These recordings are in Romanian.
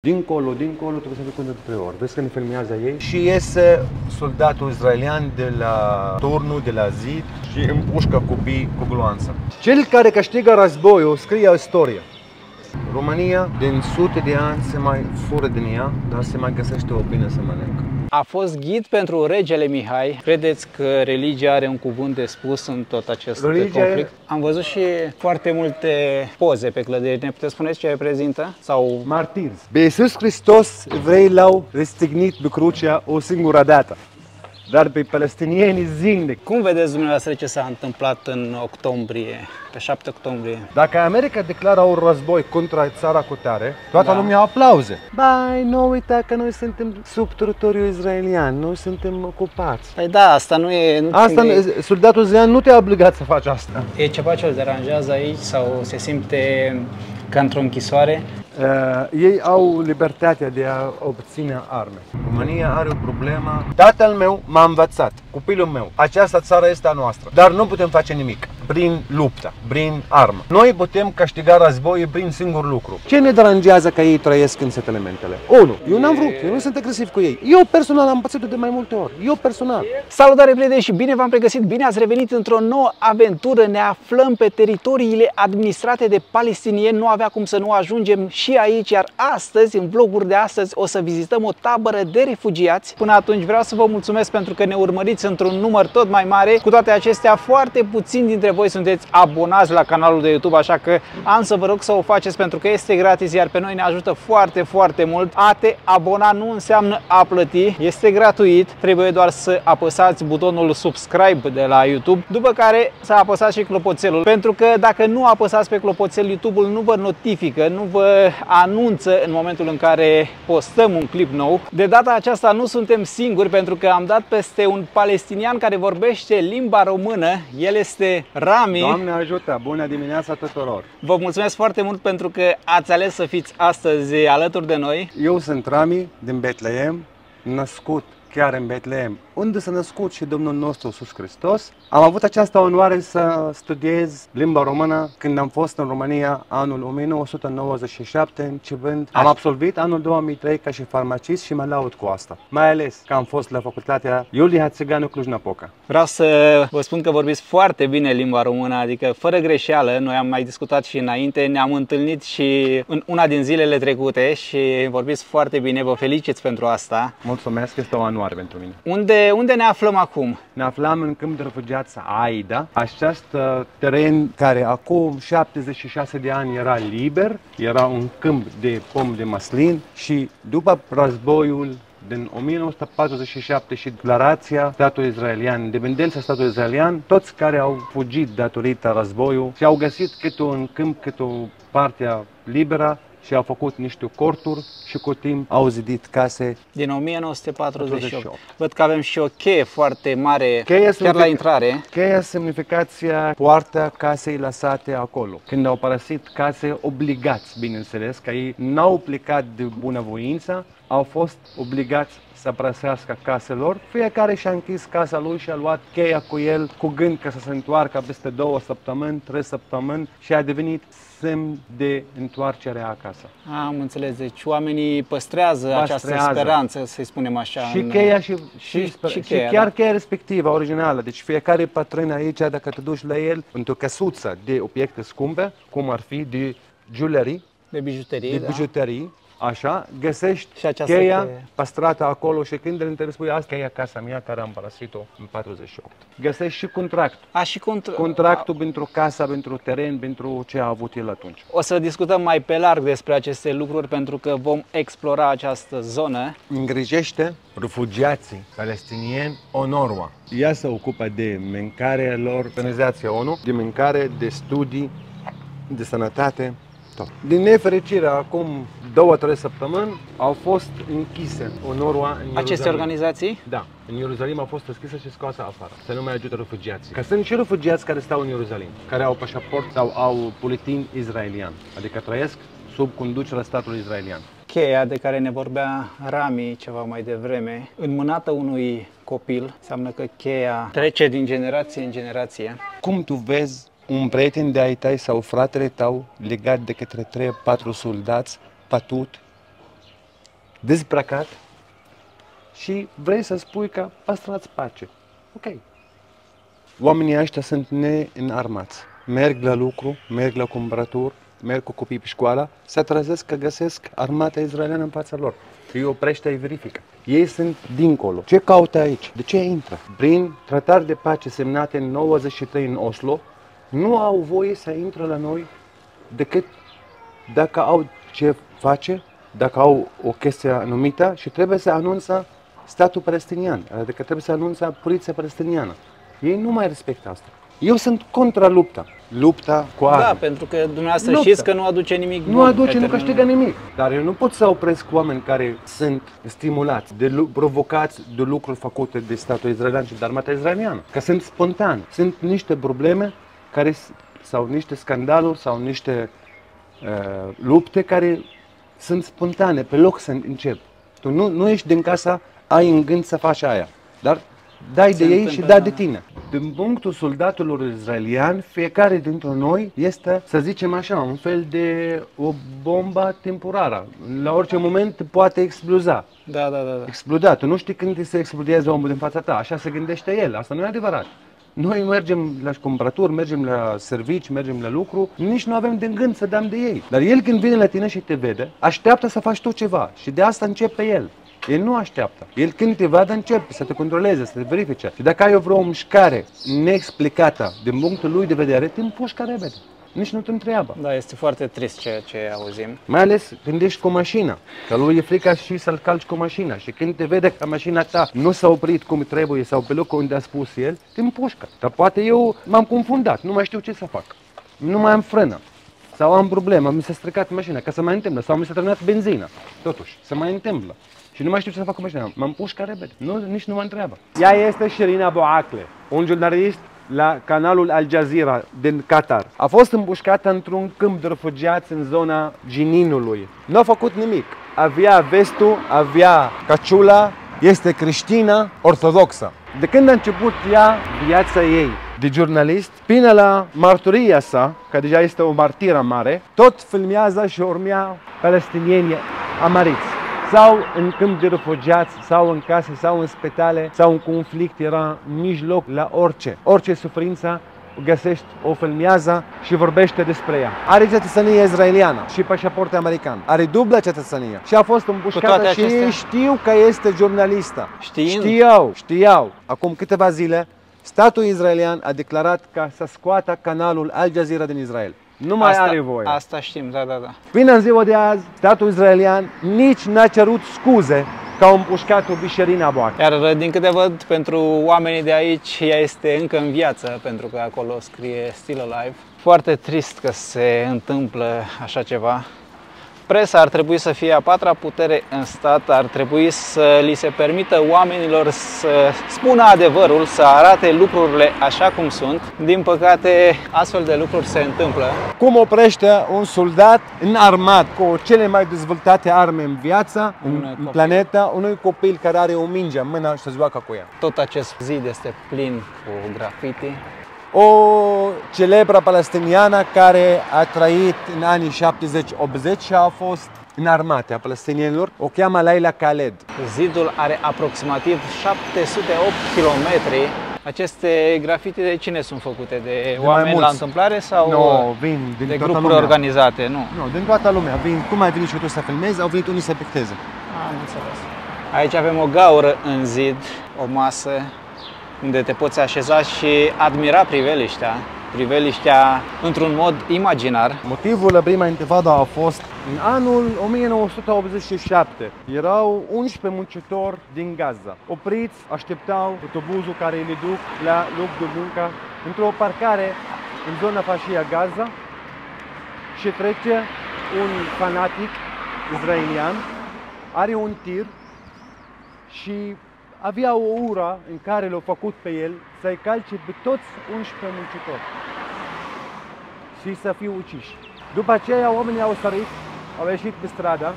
Dincolo, trebuie să fie de 3 ori. Vezi că ne filmează ei? Și iese soldatul israelian de la turnul, de la zid și împușcă copii cu gloanță. Cel care câștigă războiul scrie istoria. România, din sute de ani, se mai fură din ea, dar se mai găsește o bine să mănâncă. A fost ghid pentru regele Mihai. Credeți că religia are un cuvânt de spus în tot acest conflict? Am văzut și foarte multe poze pe clădiri. Ne puteți spuneți ce reprezintă? Sau martiri. Pe Iisus Hristos, evreii l-au răstignit pe crucea o singură dată. Dar pe palestinieni zilnic. Cum vedeți dumneavoastră ce s-a întâmplat în octombrie, pe 7 octombrie? Dacă America declară un război contra țara cu tare, toată lumea aplauze. Bai, nu uita că noi suntem sub teritoriul israelian, noi suntem ocupați. Păi da, asta nu e... Soldatul israelian nu te-a obligat să faci asta. E ceva ce îl deranjează aici sau se simte ca într-o închisoare? Ei au libertatea de a obține arme. România are o problemă. Tatăl meu m-a învățat, copilul meu, această țară este a noastră, dar nu putem face nimic prin luptă, prin armă. Noi putem câștiga războiul prin singur lucru. Ce ne deranjează că ei trăiesc în setelementele? 1. Eu n-am vrut, eu nu sunt agresiv cu ei. Eu personal am pățit-o de mai multe ori. Eu personal. Salutare prieteni și bine v-am pregăsit, bine ați revenit într-o nouă aventură. Ne aflăm pe teritoriile administrate de palestinieni, nu avea cum să nu ajungem și aici, iar astăzi, în vlogul de astăzi, o să vizităm o tabără de refugiați. Până atunci vreau să vă mulțumesc pentru că ne urmăriți într-un număr tot mai mare. Cu toate acestea, foarte puțini dintre voi sunteți abonați la canalul de YouTube, așa că am să vă rog să o faceți pentru că este gratis, iar pe noi ne ajută foarte, foarte mult. A te abona nu înseamnă a plăti, este gratuit, trebuie doar să apăsați butonul subscribe de la YouTube, după care să apăsați și clopoțelul, pentru că dacă nu apăsați pe clopoțel, YouTube-ul nu vă notifică, nu vă anunță în momentul în care postăm un clip nou. De data aceasta nu suntem singuri, pentru că am dat peste un palestinian care vorbește limba română. El este Rami. Doamne ajută! Bună dimineața tuturor! Vă mulțumesc foarte mult pentru că ați ales să fiți astăzi alături de noi. Eu sunt Rami din Betlehem, născut chiar în Betlehem, unde s-a născut și Domnul nostru Iisus Hristos. Am avut această onoare să studiez limba română când am fost în România anul 1997 începând. Am absolvit anul 2003 ca și farmacist și mă laud cu asta. Mai ales că am fost la facultatea Iulia Țiganu Cluj-Napoca. Vreau să vă spun că vorbiți foarte bine limba română, adică fără greșeală. Noi am mai discutat și înainte, ne-am întâlnit și în una din zilele trecute și vorbiți foarte bine. Vă felicit pentru asta. Mulțumesc, este o onoare pentru mine. Unde ne aflăm acum? Ne aflăm în câmp de refugiați Aida, acest teren care acum 76 de ani era liber, era un câmp de pom de măslin și după războiul din 1947 și declarația statului israelian, independența statului israelian, toți care au fugit datorită războiului și au găsit câte un câmp, câte o parte liberă și au făcut niște corturi și cu timp au zidit case. Din 1948. Văd că avem și o cheie foarte mare chiar la intrare. Cheia semnificația poarta casei lăsate acolo. Când au părăsit case obligați, bineînțeles, că ei n-au plecat de bunăvoință, au fost obligați să părăsească caselor. Fiecare și-a închis casa lui și a luat cheia cu el cu gând că să se întoarcă peste 2 săptămâni, 3 săptămâni și a devenit semn de întoarcere acasă. Am înțeles, deci oamenii păstrează această speranță, să-i spunem așa. Și cheia și chiar cheia respectivă, originală. Deci fiecare patron aici, dacă te duci la el, într-o căsuță de obiecte scumpe, cum ar fi de jewelry, de bijuterii, așa, găsești cheia păstrată acolo și când îl spui asta cheia casa mea care am părăsit-o în 48. Găsești și contractul. Contractul pentru casa, pentru teren, pentru ce a avut el atunci. O să discutăm mai pe larg despre aceste lucruri pentru că vom explora această zonă. Îngrijește refugiații palestinieni ONURWA. Ea se ocupă de mâncarea lor, organizația ONU, de mâncare, de studii, de sănătate. Din nefericire, acum 2-3 săptămâni au fost închise ONURWA în Ierusalim. Aceste organizații? Da, în Ierusalim au fost deschise și scoase afară, să nu mai ajută refugiații. Că sunt și refugiați care stau în Ierusalim, care au pașaport sau au buletin israelian, adică trăiesc sub conducerea statului israelian. Cheia de care ne vorbea Rami ceva mai devreme, înmânată unui copil, înseamnă că cheia trece din generație în generație. Cum tu vezi un prieten de ai tăi sau fratele tău legat de către 3-4 soldați, patut, dezbrăcat și vrei să spui că păstrați pace. Ok. Oamenii ăștia sunt neînarmați. Merg la lucru, merg la cumpărături, merg cu copiii pe școală, se trezesc că găsesc armata izraeliană în fața lor. Îi oprește, îi verifică. Ei sunt dincolo. Ce caută aici? De ce intră? Prin tratat de pace semnate în 93 în Oslo, nu au voie să intre la noi decât dacă au ce face, dacă au o chestie anumită și trebuie să anunță statul palestinian, adică trebuie să anunță poliția palestiniană. Ei nu mai respectă asta. Eu sunt contra lupta cu arme. Da, pentru că dumneavoastră știți că nu aduce nimic bun. Nu aduce, nu câștigă nimic. Dar eu nu pot să opresc oameni care sunt stimulați, provocați de lucruri făcute de statul izraelian și de armata izraeliană. Că sunt spontani. Sunt niște probleme care, sau niște scandaluri sau niște lupte care sunt spontane, pe loc să încep. Tu nu ești din casa, ai în gând să faci aia. Dar dai de ei și dai de tine. Din punctul soldatului izraelian, fiecare dintre noi este, să zicem așa, un fel de o bombă temporară. La orice moment poate exploza. Da. Exploda. Tu nu știi când se explodează omul din fața ta. Așa se gândește el. Asta nu e adevărat. Noi mergem la cumpărături, mergem la servici, mergem la lucru, nici nu avem de gând să dăm de ei. Dar el când vine la tine și te vede, așteaptă să faci tu ceva și de asta începe el. El nu așteaptă. El când te vadă începe să te controleze, să te verifice. Și dacă ai vreo mișcare neexplicată din punctul lui de vedere, te împușcă repede. Nici nu te întreabă. Da, este foarte trist ceea ce auzim. Mai ales când ești cu mașina, că lui e frică și să-l calci cu mașina. Și când te vede că mașina ta nu s-a oprit cum trebuie sau pe locul unde a spus el, te împușcă. Dar poate eu m-am confundat, nu mai știu ce să fac. Nu mai am frână. Sau am problemă, mi s-a stricat mașina, că se mai întâmplă. Sau mi s-a terminat benzina. Totuși, se mai întâmplă. Și nu mai știu ce să fac cu mașina. Mă împușcă repede. Nici nu mă întreabă. Ea este Shirin Abu Akleh, un jurnalist la canalul Al Jazeera din Qatar. A fost împușcată într-un câmp de refugiați în zona Jeninului. Nu a făcut nimic. Avea vestul, avea căciula, este creștină ortodoxă. De când a început ea viața ei de jurnalist, până la marturia sa, că deja este o martiră mare, tot filmează și urmea palestinieni amariți. Sau în câmp de refugiați, sau în case, sau în spitale, sau în conflict, era în mijloc la orice. Orice suferință găsești, o filmează și vorbește despre ea. Are cetățenie izraeliană și pașaport american. Are dublă cetățenie și a fost împușcată și știu că este jurnalistă. Știau. Acum câteva zile, statul izraelian a declarat că să scoată canalul Al Jazeera din Israel. Nu mai are voie. Asta știm, da. Până în ziua de azi, statul izraelian nici n-a cerut scuze că au împușcat-o pe Shirin Abu Akleh. Iar din câte văd, pentru oamenii de aici, ea este încă în viață, pentru că acolo scrie Still Alive. Foarte trist că se întâmplă așa ceva. Presa ar trebui să fie a patra putere în stat, ar trebui să li se permită oamenilor să spună adevărul, să arate lucrurile așa cum sunt. Din păcate, astfel de lucruri se întâmplă. Cum oprește un soldat înarmat cu cele mai dezvoltate arme în viață, în planetă, unui copil care are o minge în mână și se joacă cu ea? Tot acest zid este plin cu graffiti. O celebră palestiniană care a trăit în anii 70-80 și a fost în armata palestinienilor, o cheamă Laila Khaled. Zidul are aproximativ 708 km. Aceste graffiti de cine sunt făcute? De oameni la întâmplare sau vin din de toată grupuri lumea organizate? Nu, din toată lumea. Cum ai venit și tu să filmezi, au venit unii să picteze. Am înțeles. Aici avem o gaură în zid, o masă unde te poți așeza și admira priveliștea într-un mod imaginar. Motivul la prima intifada a fost în anul 1987. Erau 11 muncitori din Gaza. Opriți, așteptau autobuzul care le duc la loc de muncă într-o parcare în zona fâșia Gaza și trece un fanatic israelian, are un tir și avea o ură în care l-a făcut pe el să-i calce pe toți 11 muncitori și să fie uciși. După aceea oamenii au sărit, au ieșit pe stradă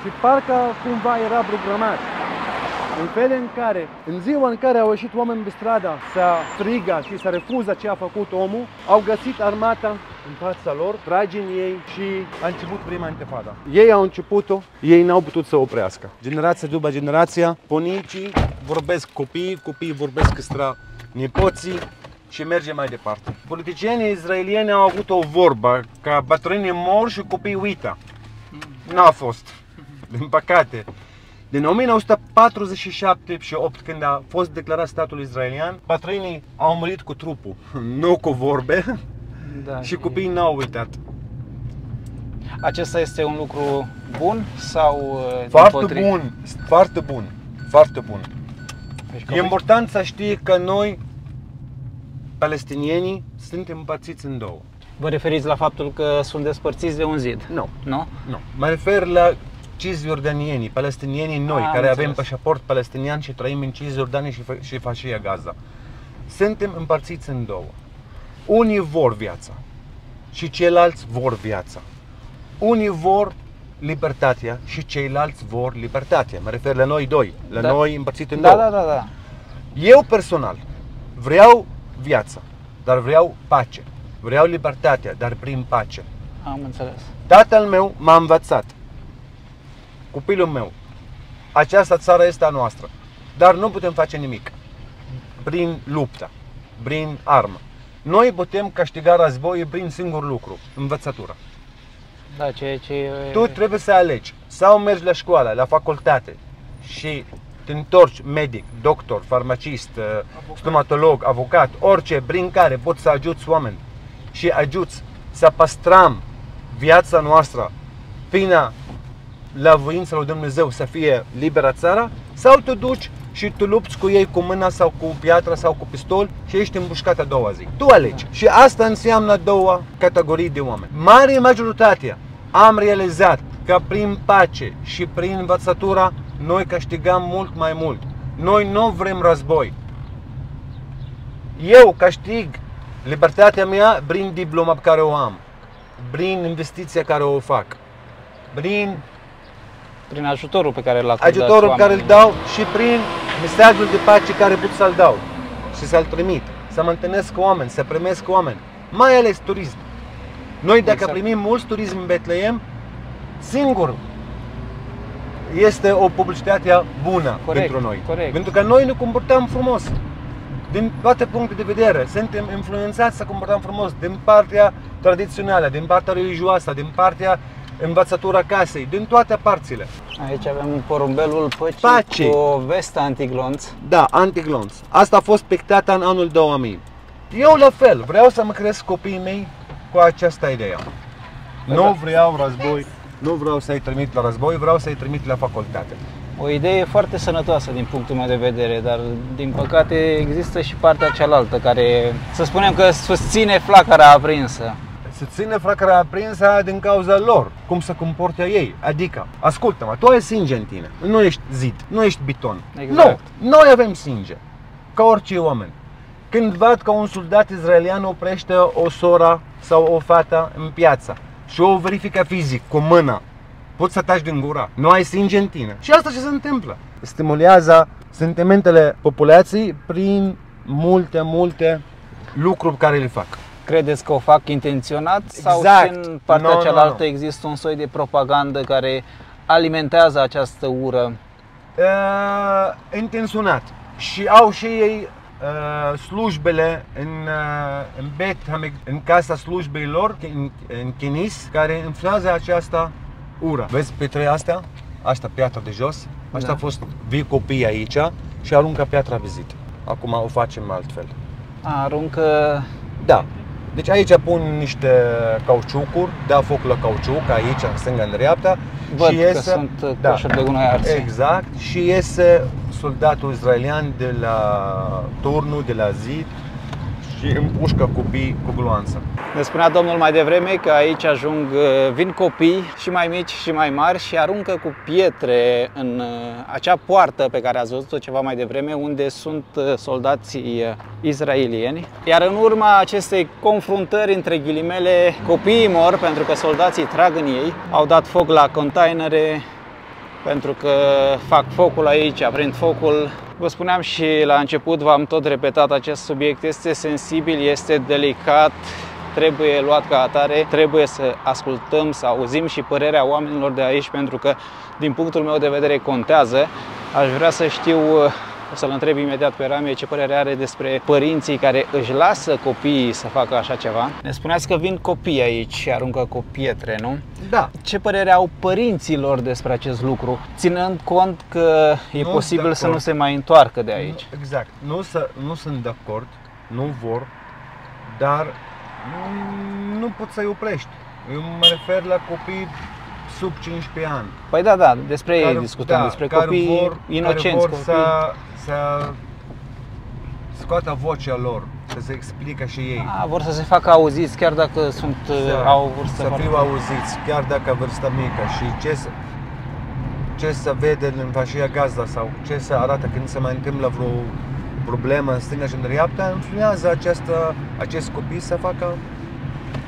și parcă cumva era programat. În fel în care, în ziua în care au ieșit oameni pe stradă să strigă și să refuză ce a făcut omul, au găsit armata în fața lor, tragi în ei și a început prima intifada. Ei au început-o, ei n-au putut să oprească. Generația după generația, bunicii vorbesc copiii vorbesc căstra nepoții și merge mai departe. Politicienii israelieni au avut o vorbă, că bătrânii mor și copiii uită. N-a fost, din păcate. Din 1947 și 8, când a fost declarat statul israelian, bătrânii au murit cu trupul, nu cu vorbe, da, și copiii n-au uitat. Acesta este un lucru bun sau Foarte bun, foarte bun, foarte bun. Deci, E important să știi că noi, palestinienii, suntem împărțiți în două. Vă referiți la faptul că sunt despărțiți de un zid? Nu. Nu? Nu. Mă refer la cisjordanienii, palestinienii noi, care avem pașaport palestinian și trăim în Cisjordania și Fâșia Gaza. Suntem împărțiți în două. Unii vor viața și ceilalți vor viața. Unii vor libertatea și ceilalți vor libertatea. Mă refer la noi doi, la noi împărțiți în două. Da. Eu personal vreau viața, dar vreau pace. Vreau libertatea, dar prin pace. Am înțeles. Tatăl meu m-a învățat, copilul meu, această țară este a noastră, dar nu putem face nimic prin luptă, prin armă. Noi putem câștiga războiul prin singur lucru, învățătura. Da, Tu trebuie să alegi, sau mergi la școală, la facultate și te întorci medic, doctor, farmacist, stomatolog, avocat, orice, prin care poți să ajuți oameni și ajuți să păstrăm viața noastră până la voința lui Dumnezeu să fie liberă țara, sau te duci și tu lupți cu ei cu mâna sau cu piatră sau cu pistol și ești împușcat a doua zi. Tu alegi. Și asta înseamnă două categorii de oameni. Mare majoritatea am realizat că prin pace și prin învățătura noi câștigăm mult mai mult. Noi nu vrem război. Eu câștig libertatea mea prin diploma pe care o am, prin investiția care o fac, prin ajutorul pe care îl acordați ajutorul pe care îl dau și prin mesajul de pace care pot să-l dau și să-l trimit, să mă întâlnesc cu oameni, să primesc oameni, mai ales turism. Noi dacă primim mulți turism în Betleem, singur este o publicitate bună pentru noi. Pentru că noi ne comportăm frumos. Din toate punctele de vedere, suntem influențați să comportăm frumos din partea tradițională, din partea religioasă, din partea învățătura casei, din toate părțile. Aici avem porumbelul păcii cu o vestă antiglonț. Da, antiglonț. Asta a fost pictată în anul 2000. Eu la fel, vreau să mă cresc copiii mei cu această idee. Nu vreau război, nu vreau să-i trimit la război, vreau să-i trimit la facultate. O idee foarte sănătoasă din punctul meu de vedere, dar din păcate există și partea cealaltă care, să spunem că susține flacăra aprinsă. Se ține flacăra aprinsă din cauza lor, cum se comportă ei. Adică, ascultă-mă, tu ai sânge în tine, nu ești zid, nu ești beton. Exact. Nu, noi avem sânge, ca orice oameni. Când văd că un soldat izraelian oprește o soră sau o fată în piață și o verifică fizic, cu mâna, poți să taci din gura, nu ai sânge în tine. Și asta ce se întâmplă? Stimulează sentimentele populației prin multe lucruri pe care le fac. Credeți că o fac intenționat sau și în partea cealaltă există un soi de propagandă care alimentează această ură? Intenționat. Și au și ei slujbele în casa slujbelor, în Kenis, care influează această ură. Vezi pietrele astea? Asta piatra de jos. Asta a fost vii copii aici și aruncă piatra vizită. Acum o facem altfel. Aruncă... Da. Deci aici pun niște cauciucuri, dau foc la cauciuc, aici, în stânga, în dreapta. Văd și iese, că sunt coșuri de gunoi arse. Exact. Și iese soldatul israelian de la turnul, de la zid și împușcă copii cu gloanță. Ne spunea domnul mai devreme că aici vin copii și mai mici și mai mari și aruncă cu pietre în acea poartă pe care ați văzut-o ceva mai devreme, unde sunt soldații israelieni. Iar în urma acestei confruntări, între ghilimele, copiii mor pentru că soldații trag în ei, au dat foc la containere pentru că fac focul aici, aprind focul. Vă spuneam și la început, v-am tot repetat, acest subiect este sensibil, este delicat trebuie luat ca atare, trebuie să ascultăm, să auzim și părerea oamenilor de aici, pentru că din punctul meu de vedere contează. Aș vrea să știu, o să-l întreb imediat pe Rami ce părere are despre părinții care își lasă copiii să facă așa ceva. Ne spuneați că vin copii aici și aruncă cu pietre, nu? Da. Ce părere au părinților despre acest lucru, ținând cont că e posibil să nu se mai întoarcă de aici? Exact. Nu sunt de acord, nu vor, dar nu poți să-i oprești. Eu mă refer la copii sub 15 ani. Păi da, despre ei discutăm, despre copii inocenți. Să scoată vocea lor, să se explică și ei. Vor să se facă auziți chiar dacă au vârstă să fiu auziți, chiar dacă vârstă mică, și ce să vede în Fâșia Gazda sau ce să arată când se mai întâmplă vreo problemă în stânga și în dreapta, influează acest copii să facă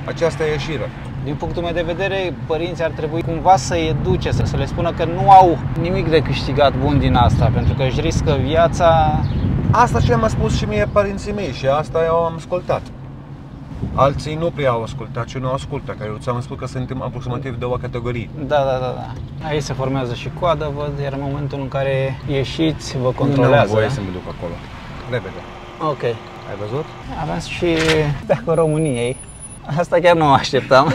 această ieșire. Din punctul meu de vedere, părinții ar trebui cumva să educe, să le spună că nu au nimic de câștigat bun din asta, pentru că își riscă viața. Asta ce mi-a spus și mie părinții mei și asta eu am ascultat. Alții nu prea au ascultat și nu ascultă, că eu ți-am spus că suntem aproximativ două categorii. Da. Aici se formează și coadă, văd, iar în momentul în care ieșiți, vă controlează. Nu am voie să mă duc acolo. Repede. Ok. Ai văzut? Avem și Becul României. Asta chiar nu mă așteptam.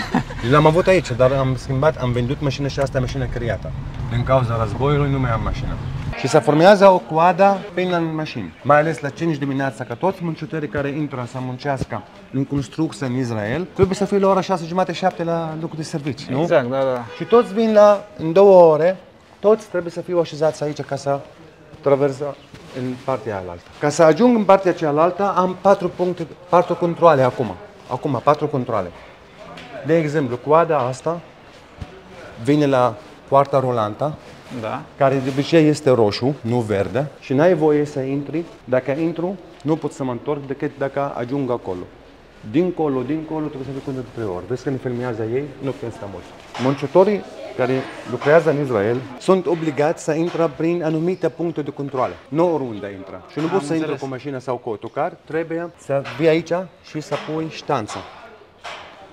L-am avut aici, dar am vândut mașina și asta e mașina creată. Din cauza războiului nu mai am mașină. Și se formează o coadă până în mașini. Mai ales la 5 dimineața, că toți muncitorii care intră să muncească în construcție în Israel, trebuie să fie la ora 6:30-7 la locul de serviciu, nu? Exact, da. Și toți vin în 2 ore, toți trebuie să fie așezați aici ca să traversă în partea alaltă. Ca să ajung în partea cealaltă, am 4 controle acum. Acum, 4 controle. De exemplu, coada asta vine la poarta rulantă, care de obicei este roșu, nu verde, și n-ai voie să intri. Dacă intru, nu pot să mă întorc decât dacă ajung acolo. Dincolo, trebuie să fie până de 3 ori. Vezi că ne filmează ei, nu când stăm mult. Muncitorii care lucrează în Israel sunt obligați să intre prin anumite puncte de controle. Nu oriunde intră. Și nu poți să intri cu mașina sau cu autocar, trebuie să vii aici și să pui ștanța.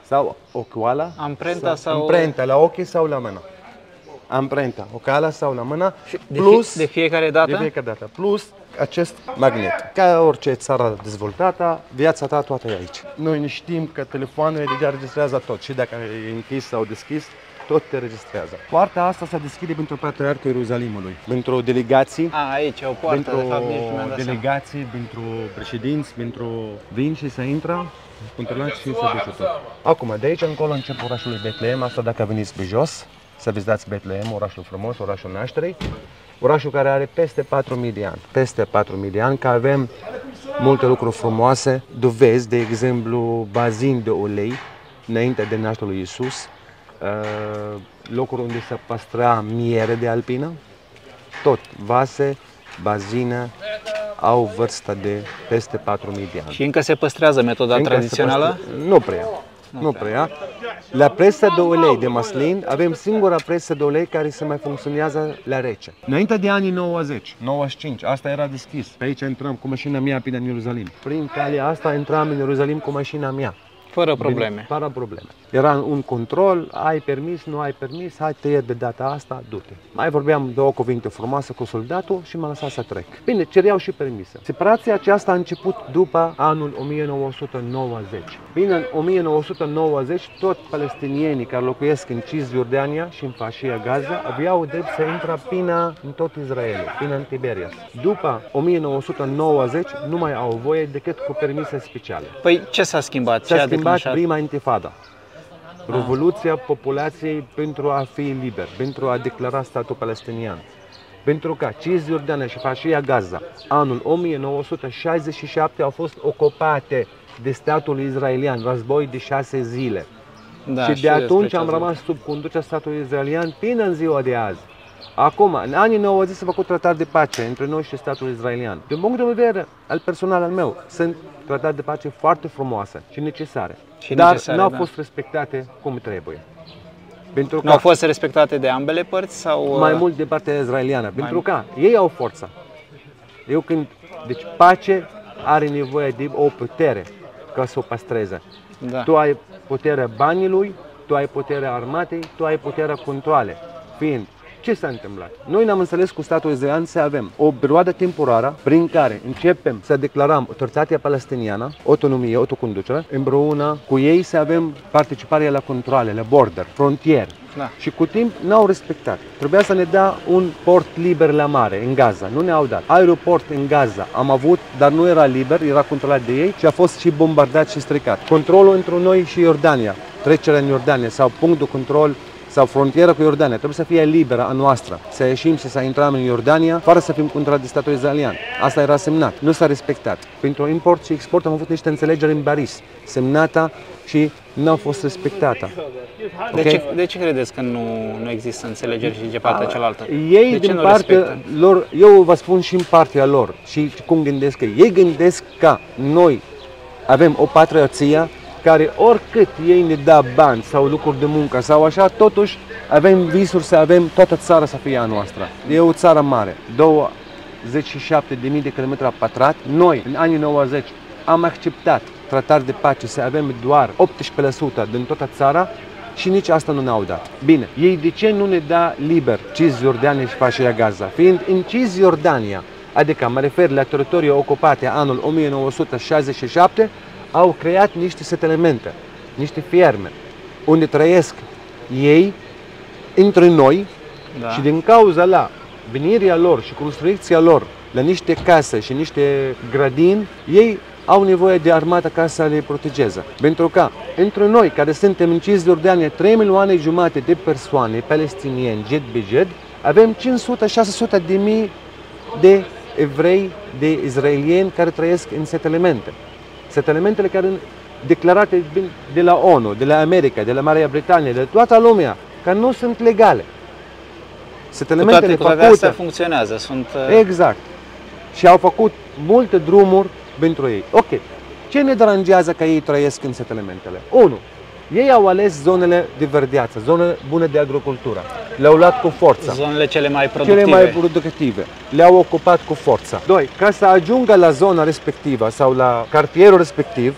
Sau ocoala. Amprenta la ochi sau la mână. Amprenta, ocoala sau la mână. Plus, de fiecare dată? De fiecare dată. Plus acest magnet. Ca orice țară dezvoltată, viața ta toată e aici. Noi știm că telefoanele deja registrează tot. Și dacă e închis sau deschis, tot te registrează. Poarta asta se deschide pentru Patriarhul Ierusalimului, pentru delegații. Aici o poartă, pentru de fapt, nici delegații, pentru președinți, pentru vin și să intră, controlați și se duce tot. Acum, de aici încolo încep orașul Betlehem, asta dacă veniți pe jos, să vizitați Betlehem, orașul frumos, orașul nașterii, orașul care are peste 4.000 de ani. Peste 4.000 de ani, că avem multe lucruri frumoase, dovezi, de exemplu, bazin de ulei, înainte de nașterea lui Iisus, locuri unde se păstra miere de alpină, tot vase, bazine, au vârstă de peste 4.000 de ani. Și încă se păstrează metoda tradițională? Nu prea. La presă de ulei de măslin avem singura presă de ulei care se mai funcționează la rece. Înainte de anii 90, 95, asta era deschis. Pe aici intrăm cu mașina mea până în Ierusalim. Prin calea asta intram în Ierusalim cu mașina mea. Fără probleme. Fără probleme. Era un control, ai permis, nu ai permis, hai te iert de data asta, du-te. Mai vorbeam 2 cuvinte frumoase cu soldatul și m-a lăsat să trec. Bine, cereau și permise. Separația aceasta a început după anul 1990. Bine, în 1990, tot palestinienii care locuiesc în Cisjordania și în Fâșia Gaza aveau drept să intre până în tot Israelul, până în Tiberias. După 1990 nu mai au voie decât cu permise speciale. Păi ce s-a schimbat? S-a schimbat prima intifada. Revoluția populației pentru a fi liber, pentru a declara statul palestinian. Pentru că Cisjordania și Fâșia Gaza, anul 1967, au fost ocupate de statul israelian, război de 6 zile. Și de atunci am rămas sub conducerea statului israelian până în ziua de azi. Acum, în anii 90 s-a făcut tratat de pace între noi și statul israelian. Din punct de vedere al personal al meu, sunt tratate de pace foarte frumoase și necesare, dar nu au fost respectate cum trebuie. Pentru nu au fost respectate de ambele părți sau mai mult de partea israeliană, pentru că ei au forța. Deci pace are nevoie de o putere ca să o păstreze. Da. Tu ai puterea banilui, tu ai puterea armatei, tu ai puterea controle. Fiind, ce s-a întâmplat? Noi ne-am înțeles cu statul israelian să avem o perioadă temporară prin care începem să declarăm autoritatea palestiniană, autonomie, autoconducere, împreună cu ei să avem participare la controle, la border, frontier. Da. Și cu timp n-au respectat. Trebuia să ne dea un port liber la mare, în Gaza. Nu ne-au dat. Aeroport în Gaza am avut, dar nu era liber, era controlat de ei și a fost și bombardat și stricat. Controlul între noi și Iordania, trecerea în Iordania sau punctul control sau frontiera cu Iordania, trebuie să fie liberă a noastră. Să ieșim și să intrăm în Iordania fără să fim controlați de statul israelian. Asta era semnat. Nu s-a respectat. Pentru import și export am avut niște înțelegeri în Paris, semnată și nu a fost respectată. De ce credeți că nu există înțelegeri și de partea cealaltă? Ei din partea lor, eu vă spun și în partea lor și cum gândesc ei gândesc că noi avem o patrioție care oricât ei ne dă bani sau lucruri de muncă sau așa, totuși avem visuri să avem toată țara să fie a noastră. E o țară mare, 27.000 de km pătrați. Noi, în anii 90, am acceptat tratat de pace să avem doar 18% din toată țara și nici asta nu ne-au dat. Bine, ei de ce nu ne dă liber Cisjordania și Fâșia Gaza? Fiind în Cisjordania, adică mă refer la teritorii ocupate anul 1967, au creat niște setelemente, niște ferme, unde trăiesc ei între noi și din cauza la venirea lor și construcția lor la niște case și niște grădini, ei au nevoie de armată ca să le protejeze. Pentru că între noi, care suntem în Cisjordania, 3 milioane jumate de persoane palestinieni, jet be jet, avem 500-600 de mii de evrei, de israelieni care trăiesc în setelemente. Setelementele care sunt declarate de la ONU, de la America, de la Marea Britanie, de toată lumea, că nu sunt legale. Setelementele făcute astea funcționează, sunt... Exact. Și au făcut multe drumuri pentru ei. Ok. Ce ne deranjează că ei trăiesc în setelementele? 1. Ei au ales zonele de verdeață, zone bune de agricultură. Le-au luat cu forță. Zonele cele mai productive. Cele mai productive. Le-au ocupat cu forță. 2. Ca să ajungă la zona respectivă sau la cartierul respectiv,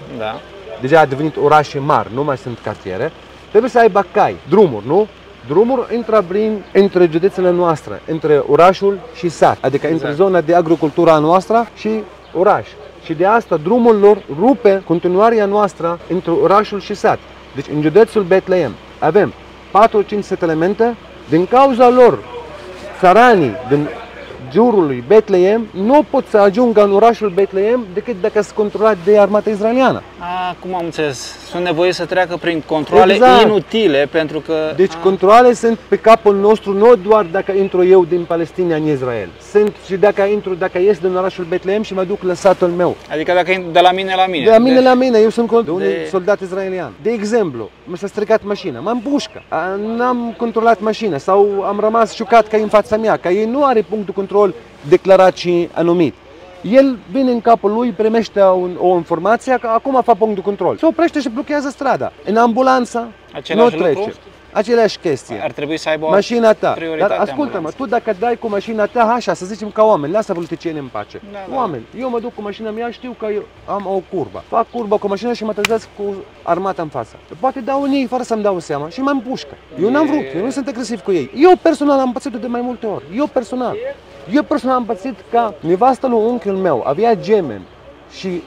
deja a devenit orașe mari, nu mai sunt cartiere, trebuie să aibă cai, drumuri, nu? Drumuri intră între județele noastre, între orașul și sat, adică între zona de agricultură a noastră și oraș. Și de asta drumul lor rupe continuarea noastră între orașul și sat. Deci în județul Betlehem avem 4-5 setelemente, din cauza lor țăranii din jurul lui Betlehem nu pot să ajungă în orașul Betlehem decât dacă sunt controlați de armata israeliană. Cum am înțeles, sunt nevoie să treacă prin controale inutile pentru că... Deci controale sunt pe capul nostru, nu doar dacă intru eu din Palestina în Israel. Sunt și dacă ies din orașul Betlehem și mă duc la satul meu. Adică dacă intru de la mine la mine. De la mine la mine, eu sunt un soldat israelian. De exemplu, mi s-a stricat mașina, m-am pușcă, n-am controlat mașina sau am rămas șocat că e în fața mea, că ei nu are punct de control declarat și anumit. El vine în capul lui, primește o informație că acum fa punct de control. Se oprește și blochează strada. În ambulanță nu trece. Aceleași chestii. Ar trebui să aibă mașina ta. Dar ascultă-mă, tu dacă dai cu mașina ta, așa, să zicem ca oameni, lasă politicieni în pace. Oameni, eu mă duc cu mașina mea, știu că eu am o curbă. Fac curba cu mașina și mă trezesc cu armata în față. Poate dau în ei fără să-mi dau seama și mă împușcă. Eu n-am vrut, eu nu sunt agresiv cu ei. Eu personal am pățit-o de mai multe ori. Eu personal am pățit că nevastă lui unchiul meu avea gemeni și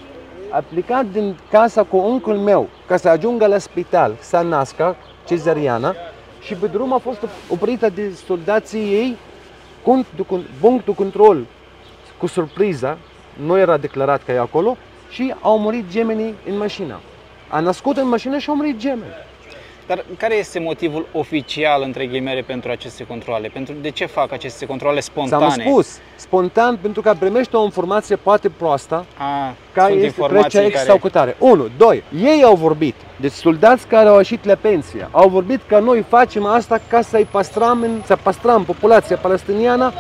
a plecat din casa cu unchiul meu ca să ajungă la spital, să nască cezariană și pe drum a fost oprită de soldații ei punct de control cu surpriză, nu era declarat că e acolo și au murit gemenii în mașină. A născut în mașină și au murit gemeni. Dar care este motivul oficial, între ghilimele, pentru aceste controale? De ce fac aceste controale spontane? Ți-am spus, spontan, pentru că primește o informație poate proastă, care este trece X sau cu tare. 1, 2, ei au vorbit, deci soldați care au ieșit la pensie, au vorbit că noi facem asta ca să păstrăm populația palestiniană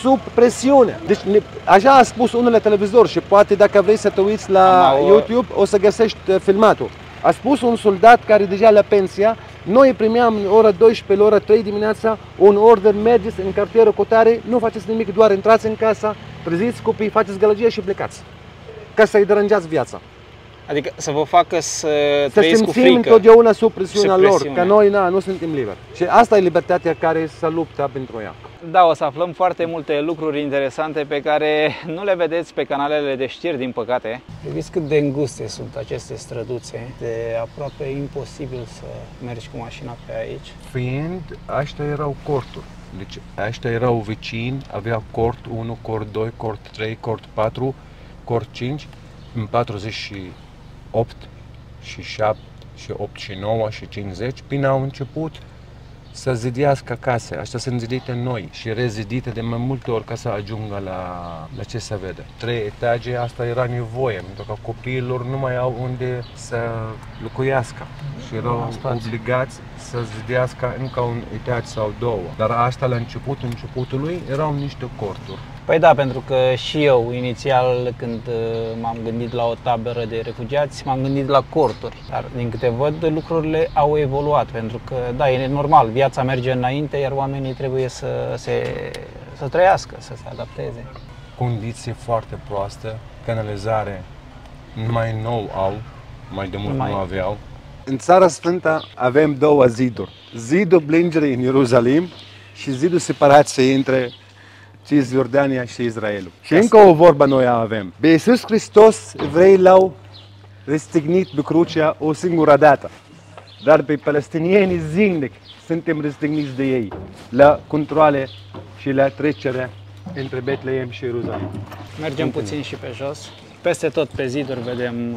sub presiune. Deci așa a spus unul la televizor și poate dacă vrei să te uiți la YouTube o să găsești filmatul. A spus un soldat care deja la pensia, noi primeam ora 12, la ora 3 dimineața un order, mergeți în cartierul cotare, nu faceți nimic, doar intrați în casa, treziți copii, faceți gălăgie și plecați, ca să-i deranjați viața. Adică să vă facă să Să trăiți cu simțim frică. întotdeauna sub presiunea Sub lor, presiune. că noi nu suntem liberi. Și asta e libertatea care se luptă pentru ea. Da, o să aflăm foarte multe lucruri interesante pe care nu le vedeți pe canalele de știri, din păcate. Priviți cât de înguste sunt aceste străduțe, de aproape imposibil să mergi cu mașina pe aici. Fiind, ăștia erau corturi. Deci ăștia erau vecini, avea cort 1, cort 2, cort 3, cort 4, cort 5, în 48 și 7 și 8 și 9 și 50, până au început să zidească case. Astea sunt zidite noi și rezidite de mai multe ori ca să ajungă la ce se vede. 3 etaje, asta era nevoie, pentru că copiilor nu mai au unde să locuiască și erau obligați să zidească încă un etaj sau două. Dar asta la începutului erau niște corturi. Păi da, pentru că și eu, inițial, când m-am gândit la o tabără de refugiați, m-am gândit la corturi. Dar, din câte văd, lucrurile au evoluat, pentru că, da, e normal, viața merge înainte, iar oamenii trebuie să trăiască, să se adapteze. Condiții foarte proaste, canalizare mai nou au, mai de mult nu aveau. În Țara Sfântă avem două ziduri. Zidul plângerii în Ierusalim și zidul separației între Cisjordania și Israelul. Și încă o vorbă noi avem. Pe Iisus Hristos evreii l-au răstignit pe crucea o singură dată. Dar pe palestinieni zilnic suntem răstigniți de ei la controle și la trecere între Betleem și Ierusalim. Mergem puțin și pe jos. Peste tot pe ziduri vedem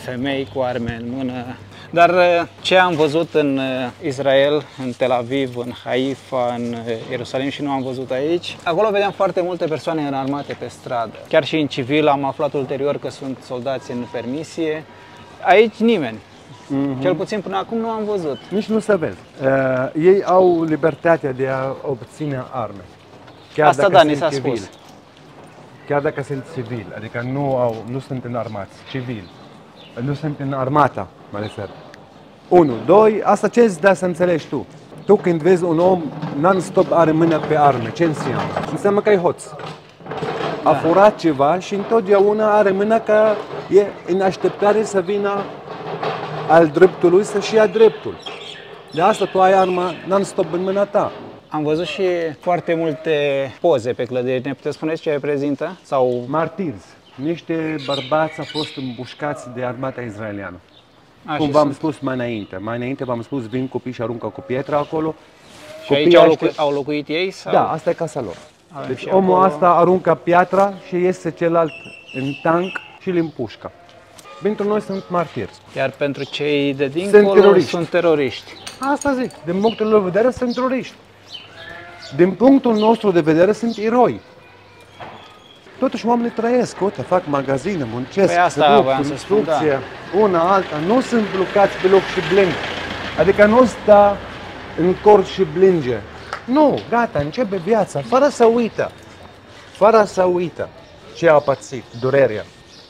femei cu arme în mână. Dar ce am văzut în Israel, în Tel Aviv, în Haifa, în Ierusalim și nu am văzut aici, acolo vedeam foarte multe persoane înarmate pe stradă. Chiar și în civil am aflat ulterior că sunt soldați în permisie. Aici nimeni. Cel puțin până acum nu am văzut. Nici nu se vede. Ei au libertatea de a obține arme. Chiar Asta dacă da, ni sunt s-a civili. spus. Chiar dacă sunt civili, adică nu sunt înarmați, civili. Nu sunt în armata, mă refer. 1, 2, asta ce îți dă să înțelegi tu? Tu când vezi un om non-stop are mâna pe arme, ce înseamnă? Înseamnă că e hoț. A furat ceva și întotdeauna are mâna că e în așteptare să vină al dreptului să-și ia dreptul. De asta tu ai arma non-stop în mâna ta. Am văzut și foarte multe poze pe clădiri. Ne puteți spune ce reprezintă? Sau... Martiri. Niște bărbați au fost împușcați de armata izraeliană. Cum și v-am spus mai înainte. Mai înainte v-am spus, vin copii și aruncă cu pietra acolo. Și aici au locuit ei? Sau? Da, asta e casa lor. Avem deci și omul acolo... asta aruncă piatra și iese celălalt în tank și îl împușcă. Pentru noi sunt martiri. Iar pentru cei de dincolo sunt teroriști. Asta zic. Din punctul lor de vedere sunt teroriști. Din punctul nostru de vedere sunt eroi. Totuși oamenii trăiesc, uite, fac magazine, muncesc, păi asta voiam să spun, da. Una, alta, nu sunt blocați pe loc și blâng. Adică nu stă în cort și blânge. Nu, gata, începe viața, fără să uită ce a pățit, durerea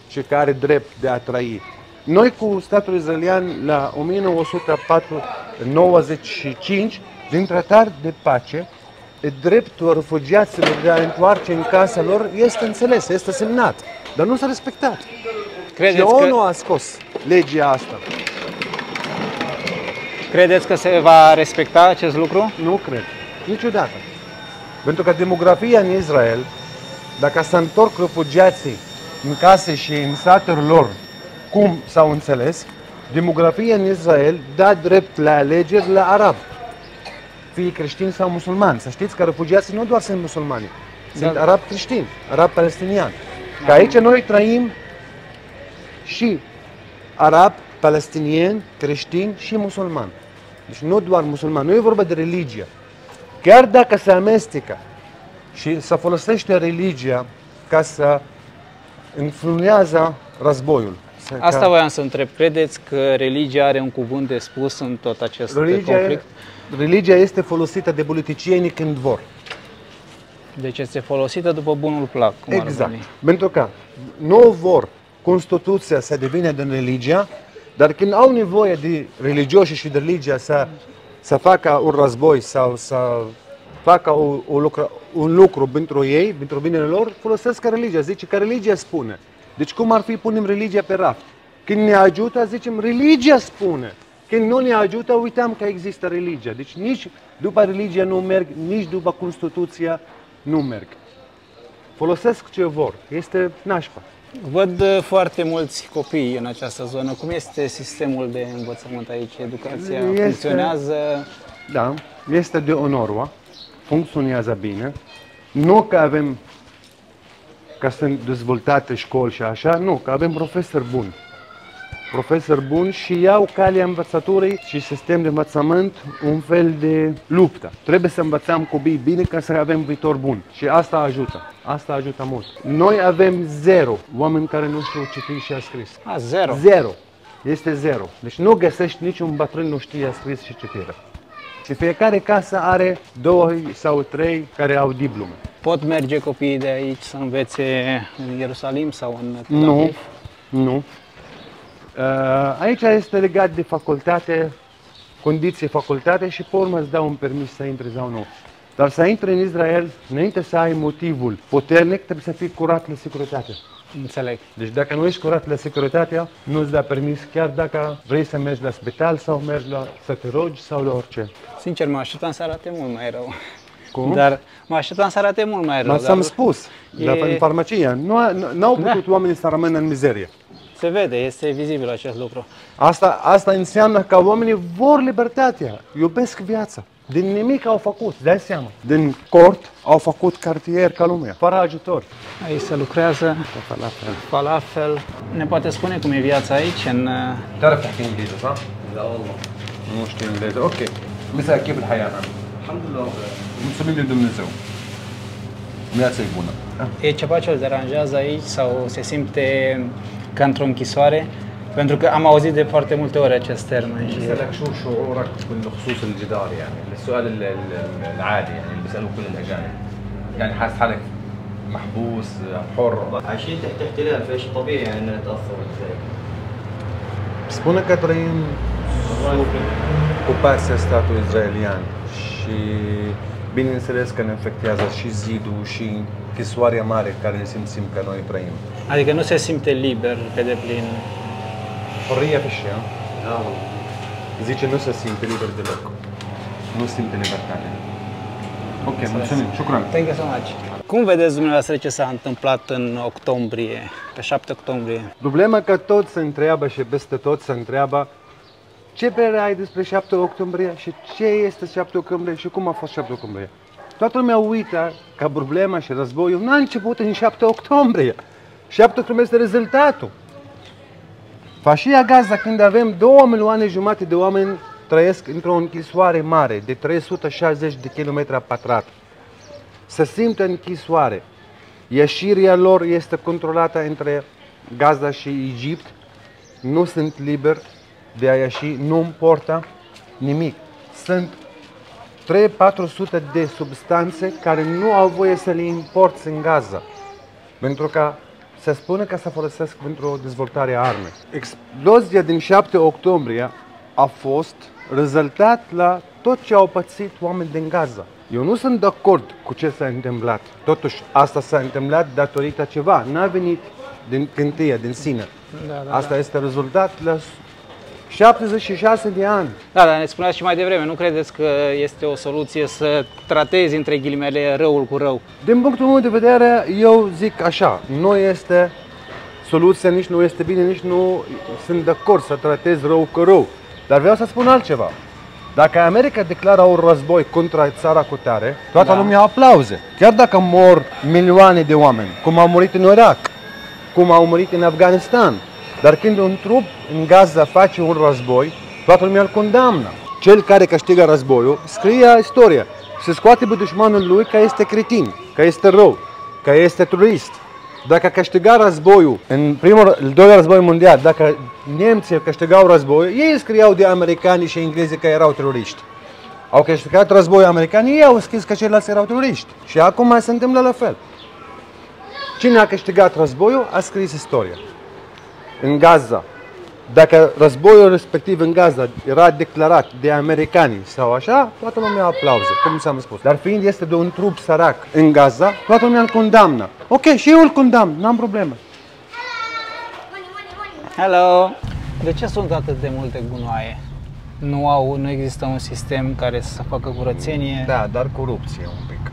și care are drept de a trăi. Noi cu statul israelian la 1995, din tratat de pace, dreptul refugiaților de a întoarce în casa lor este înțeles, este semnat, dar nu s-a respectat. Și ONU a scos legea asta. Credeți că se va respecta acest lucru? Nu cred, niciodată. Pentru că demografia în Israel, dacă se întorc refugiații în case și în satele lor, cum s-au înțeles, demografia în Israel dă drept la alegeri la arabi. Fie creștini sau musulmani. Să știți că refugiații nu doar sunt musulmani, sunt arabi creștini, arabi palestiniani. Că aici noi trăim și arabi, palestinieni, creștini și musulmani. Deci nu doar musulmani, nu e vorba de religie. Chiar dacă se amestecă și se folosește religia ca să influează războiul. Asta voiam să întreb. Credeți că religia are un cuvânt de spus în tot acest conflict? Religia este folosită de politicieni când vor. Deci este folosită după bunul plac. Exact. Pentru că nu vor Constituția să devină din religia, dar când au nevoie de religioși și de religia să facă un război sau să facă un lucru pentru ei, pentru binele lor, folosesc religia. Zice că religia spune. Deci cum ar fi punem religia pe raft? Când ne ajută, zicem, religia spune. Când nu ne ajută, uităm că există religia. Deci nici după religia nu merg, nici după Constituția nu merg. Folosesc ce vor. Este nașpa. Văd foarte mulți copii în această zonă. Cum este sistemul de învățământ aici? Educația funcționează? Da, este de onoră. Funcționează bine. Nu că avem, că sunt dezvoltate școli și așa, nu, că avem profesori buni. Profesori buni și iau calea învățăturii și sistem de învățământ un fel de luptă. Trebuie să învățăm copiii bine ca să avem viitor bun. Și asta ajută. Asta ajută mult. Noi avem 0 oameni care nu știu citi și a scris. 0. 0. Este 0. Deci nu găsești niciun bătrân nu știe a scris și citire. Și fiecare casă are 2 sau 3 care au diplome. Pot merge copiii de aici să învețe în Ierusalim sau în Tel Aviv? Nu. Nu. Aici este legat de facultate, condiții facultate și pe urmă îți dau un permis să intri sau nu. Dar să intri în Israel, înainte să ai motivul puternic, trebuie să fii curat la securitate. Înțeleg. Deci dacă nu ești curat la securitate, nu îți dă permis chiar dacă vrei să mergi la spital sau mergi să te rogi sau la orice. Sincer, mă așteptam să arate mult mai rău. Cum? Dar mă așteptam să arate mult mai rău. Asta am spus, dar în farmacie. Nu au putut oamenii să rămână în mizerie. Se vede, este vizibil acest lucru. Asta înseamnă că oamenii vor libertatea, iubesc viața. Din nimic au făcut, dai seama. Din cort au făcut cartier ca lumea, fără ajutor. Aici se lucrează falafel. Ne poate spune cum e viața aici? تعرف تحكي انجليزي صح؟ لا والله مو شتي انجليزي اوكي مساء كيف الحياه الان؟ الحمد لله مسلمين اللي Dumnezeu. Viața e bună. E ceva ce îl deranjează aici sau se simte ca într-o închisoare? Pentru că am auzit de foarte multe ori acest termen. بسألك شو شعورك بخصوص الجدار يعني السؤال العادي يعني اللي بيسألوه كل الأجانب يعني حاسس حالك محبوس حر عايشين تحت احتلال فايش طبيعي يعني اننا نتاثر زي Spune că trăim sub ocupația statului israelian și bineînțeles că ne afectează și zidul și închisoarea mare care ne simțim că noi trăim. Adică nu se simte liber pe deplin. Horia pe și zice nu se simte liber deloc. Nu simte libertate. Ok, mulțumim, shukran. Thank you so much. Cum vedeți dumneavoastră ce s-a întâmplat în octombrie, pe 7 octombrie? Problema că tot se întreabă și peste tot se întreabă ce părere ai despre 7 octombrie și ce este 7 octombrie și cum a fost 7 octombrie. Toată lumea uită că problema și războiul nu a început în 7 octombrie. 7 octombrie este rezultatul. Fâșia Gaza, când avem 2,5 milioane de oameni trăiesc într-o închisoare mare de 360 de km pătrați. Se simte închisoare. Ieșirea lor este controlată între Gaza și Egipt. Nu sunt liberi de a ieși, nu importă nimic. Sunt 300-400 de substanțe care nu au voie să le importi în Gaza. Pentru că se spune că se folosesc pentru dezvoltarea armei. Explozia din 7 octombrie a fost rezultat la tot ce au pățit oameni din Gaza. Eu nu sunt de acord cu ce s-a întâmplat. Totuși, asta s-a întâmplat datorită ceva. N-a venit din cântâia, din sine. Asta este rezultat la 76 de ani. Da, dar ne spuneați și mai devreme, nu credeți că este o soluție să tratezi între ghilimele răul cu rău? Din punctul meu de vedere, eu zic așa, nu este soluția, nici nu este bine, nici nu sunt de acord să tratezi rău cu rău. Dar vreau să spun altceva. Dacă America declară un război contra țara cu tare, toată lumea aplauze. Chiar dacă mor milioane de oameni, cum au murit în Irak, cum au murit în Afganistan. Dar când un trup în Gaza face un război, toată lumea îl condamnă. Cel care câștigă războiul scrie istoria și scoate pe dușmanul lui că este cretin, că este rău, că este turist. Dacă câștiga războiul în al doilea război mondial, dacă nemții câștigau războiul, ei scriau de americani și englezi că erau teroriști. Au câștigat războiul americani, ei au scris că ceilalți erau teroriști. Și acum se întâmplă la fel. Cine a câștigat războiul a scris istoria. În Gaza, dacă războiul respectiv în Gaza era declarat de americani sau așa, toată lumea aplauză, cum s-am spus. Dar fiind este de un trup sărac în Gaza, toată lumea îl condamnă. Ok, și eu îl condamn, n-am problemă. Hello! De ce sunt atât de multe gunoaie? Nu există un sistem care să facă curățenie? Da, dar corupție un pic.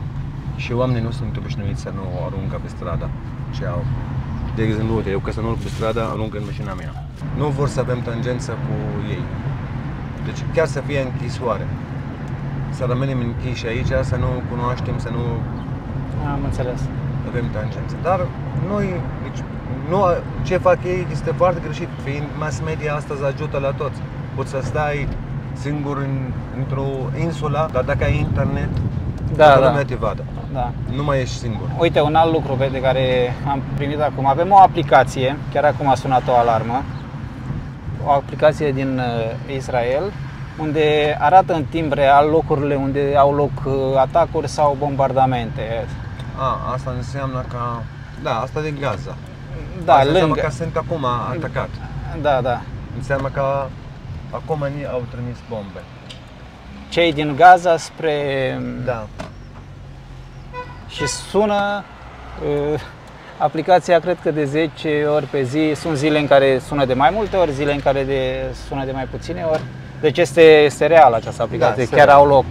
Și oamenii nu sunt obișnuiți să nu aruncă pe stradă ce au. De exemplu, uite, eu ca să nu urc pe stradă, arunc în mașina mea. Nu vor să avem tangență cu ei. Deci chiar să fie închisoare. Să rămânem închiși aici, să nu cunoaștem, să nu Am înțeles. avem tangență. Dar noi, deci, nu, ce fac ei este foarte greșit, fiind mass media astăzi ajută la toți. Poți să stai singur într-o insulă, dar dacă ai internet, toată lumea te vadă. Da. Nu mai ești singur. Uite, un alt lucru de care am primit acum. Avem o aplicație, chiar acum a sunat o alarmă, o aplicație din Israel, unde arată în timp real locurile unde au loc atacuri sau bombardamente. Asta înseamnă că, da, asta de Gaza. Da, asta înseamnă lângă. că sunt acum atacat. Da, da. Înseamnă că acum au trimis bombe. Cei din Gaza spre... Da. Și sună aplicația, cred că de 10 ori pe zi. Sunt zile în care sună de mai multe ori, zile în care sună de mai puține ori. Deci este reală această aplicație, Da, chiar real. au loc.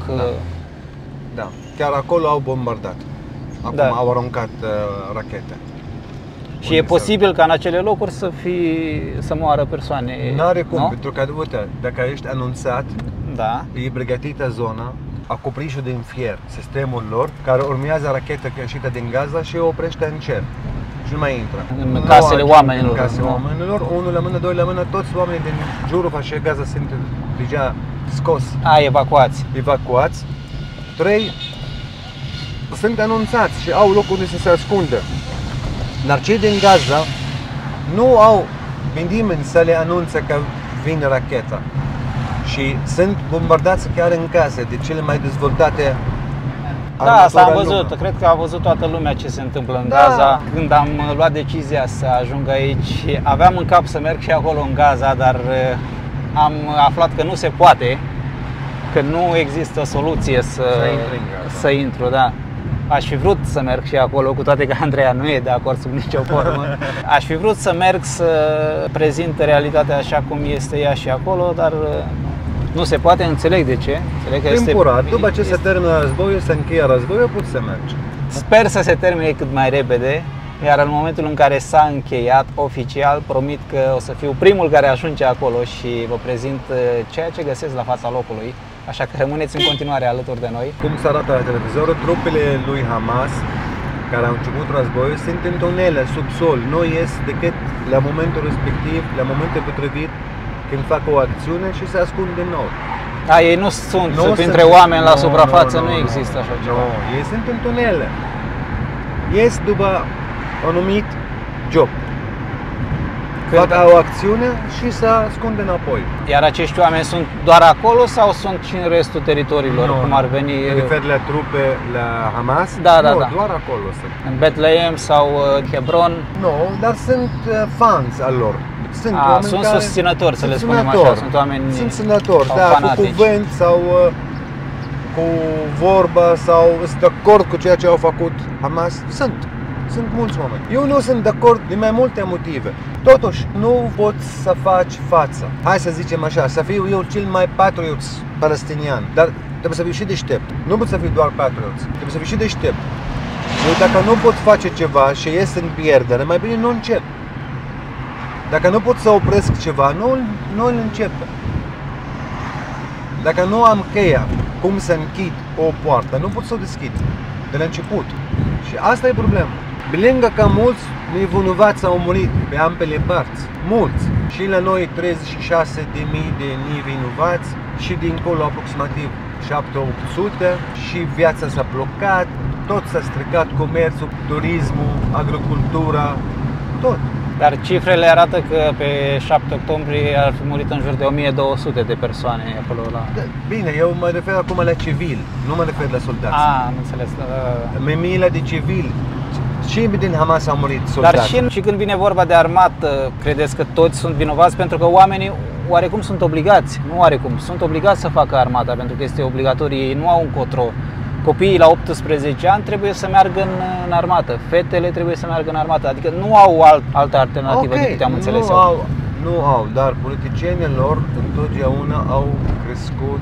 Da. Chiar acolo au bombardat. Acum Da. au aruncat rachete. Și e posibil ca în acele locuri să moară persoane. N-are cum, nu? pentru că, uite, dacă ești anunțat, Da. e pregătită zona, acoperișul din fier, sistemul lor, care urmează racheta ieșită din Gaza și o oprește în cer. Și nu mai intră. În casele oamenilor. În casele Nu. oamenilor, unul la mână, doi la mână, toți oamenii din jurul fășiei Gaza sunt deja scos, Evacuați. evacuați. 3 sunt anunțați și au loc unde să se ascundă. Dar cei din Gaza nu au gândimeni să le anunțe că vine racheta. Și sunt bombardați chiar în case de cele mai dezvoltate. Da, asta am armatoare în văzut. lume. Cred că a văzut toată lumea ce se întâmplă în Da. Gaza. Când am luat decizia să ajung aici, aveam în cap să merg și acolo în Gaza, dar am aflat că nu se poate, că nu există soluție să intri în Gaza. să intru, da. Aș fi vrut să merg și acolo, cu toate că Andreea nu e de acord sub nicio formă. Aș fi vrut să merg să prezint realitatea așa cum este ea și acolo, dar nu se poate, înțeleg de ce. Înțeleg că Temporar, după ce se termină războiul, se încheie războiul, poți să mergi. Sper să se termine cât mai repede, iar în momentul în care s-a încheiat oficial, promit că o să fiu primul care ajunge acolo și vă prezint ceea ce găsesc la fața locului. Așa că rămâneți în continuare alături de noi. Cum se arată la televizor, trupele lui Hamas, care au început războiul, sunt în tunele, sub sol. Nu ies decât la momentul respectiv, la momentul potrivit, când fac o acțiune și se ascund din nou. Ei nu sunt printre oameni la suprafață, nu există așa ceva. Nu, ei sunt în tunele. Ies după anumit job. Fac o acțiune și se ascunde înapoi. Iar acești oameni sunt doar acolo sau sunt și în restul teritoriilor, cum ar veni? Te referi la trupe, la Hamas? Da, da, nu, da. doar acolo sunt. În Betlehem sau Hebron? Nu, dar sunt fans al lor. Sunt oameni sunt care susținători, să sunt le spunem susținători. așa, sunt oameni Sunt susținători, sau da, fanatici. cu cuvânt sau cu vorba sau sunt de acord cu ceea ce au făcut Hamas. Sunt mulți oameni. Eu nu sunt de acord din mai multe motive. Totuși, nu poți să faci față. Hai să zicem așa, să fiu eu cel mai patriot palestinian, dar trebuie să fiu și deștept. Nu poți să fiu doar patriot, trebuie să fiu și deștept. Eu dacă nu pot face ceva și ies în pierdere, mai bine nu încep. Dacă nu pot să opresc ceva, nu îl încep. Dacă nu am cheia cum să închid o poartă, nu pot să o deschid de la început. Și asta e problema. Pe lângă că mulți nevinovați au murit pe ambele părți, mulți. Și la noi 36.000 de nevinovați și dincolo aproximativ 700 și viața s-a blocat, tot s-a stricat comerțul, turismul, agricultura, tot. Dar cifrele arată că pe 7 octombrie ar fi murit în jur de 1200 de persoane acolo la... Bine, eu mă refer acum la civil, nu mă refer la soldați. Am înțeles. Mii de civili. Și din Hamas au murit soldați. Dar și când vine vorba de armată, credeți că toți sunt vinovați? Pentru că oamenii oarecum sunt obligați, nu oarecum, sunt obligați să facă armata, pentru că este obligatorie, ei nu au încotro. Copiii la 18 ani trebuie să meargă în armată, fetele trebuie să meargă în armată, adică nu au altă alternativă, din câte am înțeles. nu au, dar politicienii lor întotdeauna au crescut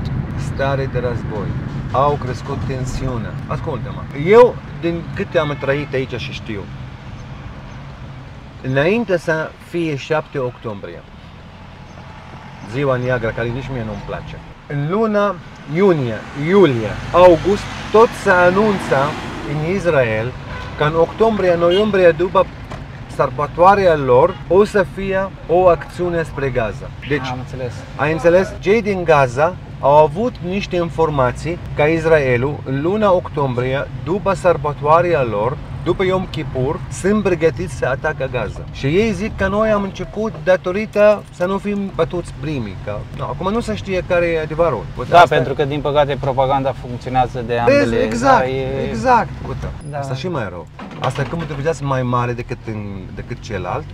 stare de război. Au crescut tensiunea. Ascultă-mă, eu din câte am trăit aici și știu, înainte să fie 7 octombrie, ziua neagră, care nici mie nu-mi place, în luna iulie, august, tot se anunța în Israel că în octombrie-noiembrie, după sărbătoarea lor, o să fie o acțiune spre Gaza. Deci, am înțeles. ai înțeles? Cei din Gaza au avut niște informații că Israelul, în luna octombrie, după sărbătoarea lor, după Yom Kippur, sunt pregătiți să atacă Gaza. Și ei zic că noi am început datorită să nu fim bătuți primii. Că, acum nu se știe care e adevărul. Da, pentru că din păcate propaganda funcționează de ambele. Exact, exact. Uite, Da. asta și mai rău. Asta când motivizați mai mare decât celălalt.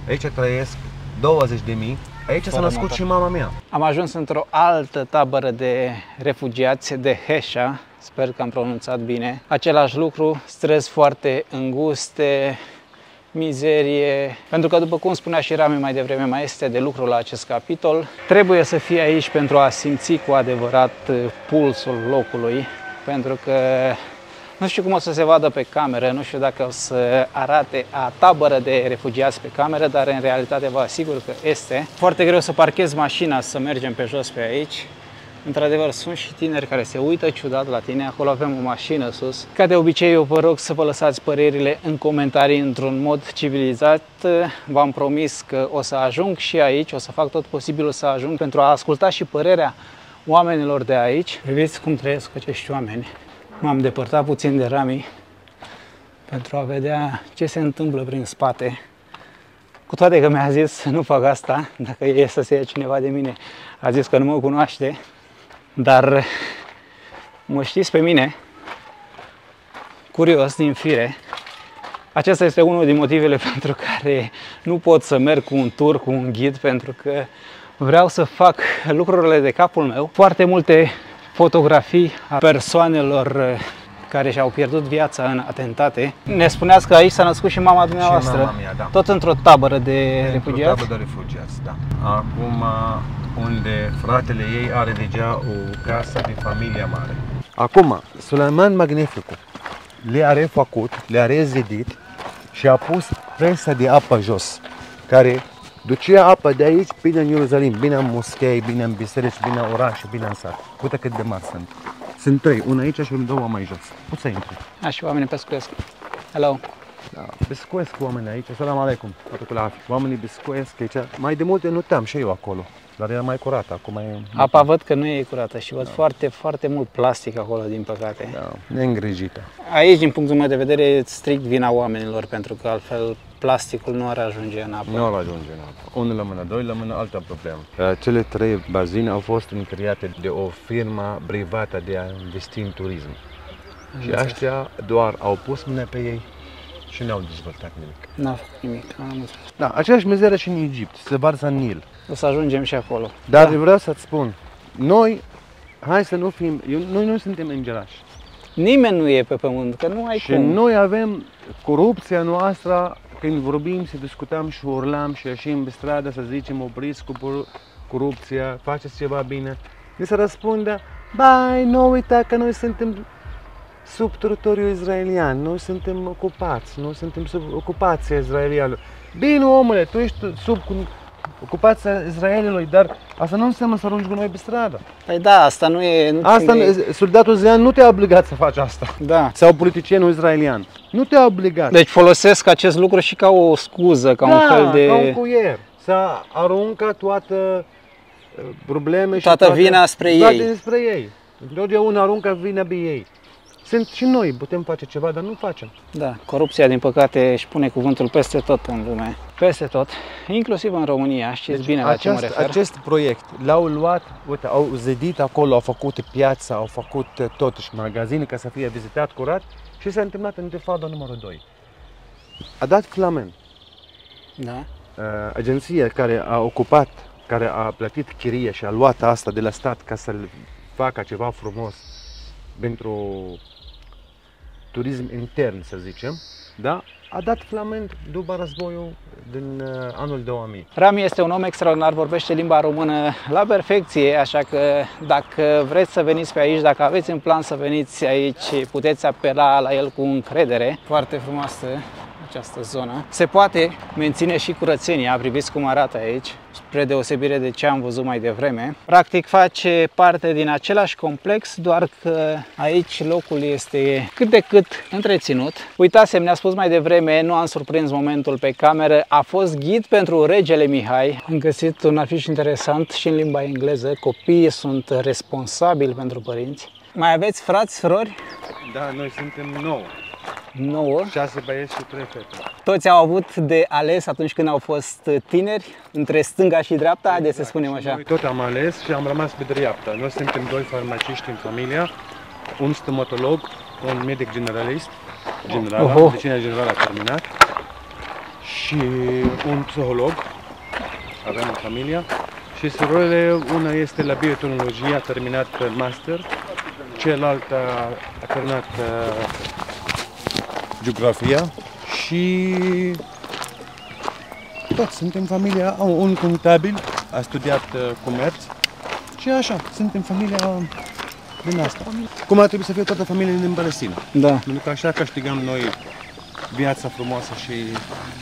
Aici trăiesc 20.000. Aici s-a născut și mama mea. Am ajuns într-o altă tabără de refugiați de Hesha, sper că am pronunțat bine. Același lucru, străzi foarte înguste, mizerie, pentru că, după cum spunea și Rami mai devreme, mai este de lucru la acest capitol. Trebuie să fii aici pentru a simți cu adevărat pulsul locului, pentru că nu știu cum o să se vadă pe cameră, nu știu dacă o să arate a tabără de refugiați pe cameră, dar în realitate vă asigur că este. Foarte greu să parchezi mașina, să mergem pe jos pe aici. Într-adevăr, sunt și tineri care se uită ciudat la tine, acolo avem o mașină sus. Ca de obicei, eu vă rog să vă lăsați părerile în comentarii într-un mod civilizat. V-am promis că o să ajung și aici, o să fac tot posibilul să ajung pentru a asculta și părerea oamenilor de aici. Vedeți cum trăiesc acești oameni. M-am depărtat puțin de Rami pentru a vedea ce se întâmplă prin spate. Cu toate că mi-a zis să nu fac asta, dacă e să se ia cineva de mine, a zis că nu mă cunoaște, dar mă știți pe mine, curios din fire. Acesta este unul din motivele pentru care nu pot să merg cu un tur, cu un ghid, pentru că vreau să fac lucrurile de capul meu. Foarte multe fotografii a persoanelor care și-au pierdut viața în atentate. Ne spuneați că aici s-a născut și mama dumneavoastră, și mama mea, da. Tot într-o tabără de refugiați? Într-o tabără de refugiați, da. Acum, unde fratele ei are deja o casă de familie mare. Acum, Suleiman Magnificul le-a refăcut, le-a rezidit și a pus presa de apă jos, care ducea apă de aici bine în Ierusalim, bine în moschei, bine în biserici, bine în oraș, bine în sat. Uite cât de mari sunt. Sunt 3, una aici și două mai jos. Poți să intri. Și oamenii pescuiesc. Hello. Da, pescuiesc oamenii aici. Salam aleikum. Oamenii pescuiesc aici. Mai de multe nu tam și eu acolo. Dar era mai curată, acum e... Apa văd că nu e curată și văd foarte mult plastic acolo, din păcate. Da, neîngrijită. Aici, din punctul meu de vedere, e strict vina oamenilor, pentru că altfel plasticul nu ar ajunge în apă. Nu ar ajunge în apă. Unul la mână, doi la mână, altă problemă. Cele 3 bazine au fost închiriate de o firmă privată de a investi în turism. Și aceștia doar au pus mâna pe ei și n-au dezvoltat nimic. N-a făcut nimic, am înțeles. Da, aceeași mizerie și în Egipt, se varsă în Nil. O să ajungem și acolo. Dar vreau să-ți spun, noi, hai să nu fim, noi nu suntem îngerași. Nimeni nu e pe pământ, că nu ai și cum. Noi avem corupția noastră, când vorbim, să discutăm și urlăm și ieșim pe stradă să zicem opriți cu corupția, faceți ceva bine. Ni se răspunde, bai, nu uita că noi suntem sub teritoriul israelian, noi suntem ocupați, noi suntem sub ocupația israeliană. Bine, omule, tu ești sub ocupația Israelului, dar asta nu înseamnă să arunci gunoi pe stradă. Păi da, asta nu e... Soldatul israelian nu te-a obligat să faci asta. Da. Sau politicienul israelian. Nu te-a obligat. Deci folosesc acest lucru și ca o scuză, ca un fel de... ca un cuier. Să aruncă toată probleme toată vina spre ei. Spre ei. Întotdeauna aruncă vina pe ei. Sunt și noi, putem face ceva, dar nu facem. Da, corupția, din păcate, își pune cuvântul peste tot în lume. Peste tot, inclusiv în România, știți bine la ce mă refer. Acest proiect l-au luat, uite, au zidit acolo, au făcut piața, au făcut totuși magazine ca să fie vizitat curat și s-a întâmplat intifada numărul 2. A dat Flamen. Da. Agenția care a ocupat, care a plătit chirie și a luat asta de la stat ca să facă ceva frumos pentru turism intern, să zicem, da? A dat flament după războiul din anul 2000. Rami este un om extraordinar, vorbește limba română la perfecție, așa că dacă vreți să veniți pe aici, dacă aveți în plan să veniți aici, puteți apela la el cu încredere. Foarte frumoasă această zonă. Se poate menține și curățenia, priviți cum arată aici, spre deosebire de ce am văzut mai devreme. Practic face parte din același complex, doar că aici locul este cât de cât întreținut. Uitați-mi, ne-a spus mai devreme, nu am surprins momentul pe cameră, a fost ghid pentru regele Mihai. Am găsit un afiș interesant și în limba engleză, copiii sunt responsabili pentru părinți. Mai aveți frați, surori? Da, noi suntem 9. 9. 6 băieți și 3 fete. Toți au avut de ales atunci când au fost tineri, între stânga și dreapta, haideți să spunem așa. Noi tot am ales și am rămas pe dreapta. Noi suntem 2 farmaciști în familia, un stomatolog, un medic generalist, medicina generală a terminat, și un psiholog, avem în familia, și surorile, una este la biotehnologie, a terminat master, celălalt a terminat geografia și toți suntem familia, un contabil, a studiat comerț și așa, suntem familia din asta. Cum ar trebui să fie toată familia din Palestina. Da. Pentru că așa câștigăm noi viața frumoasă și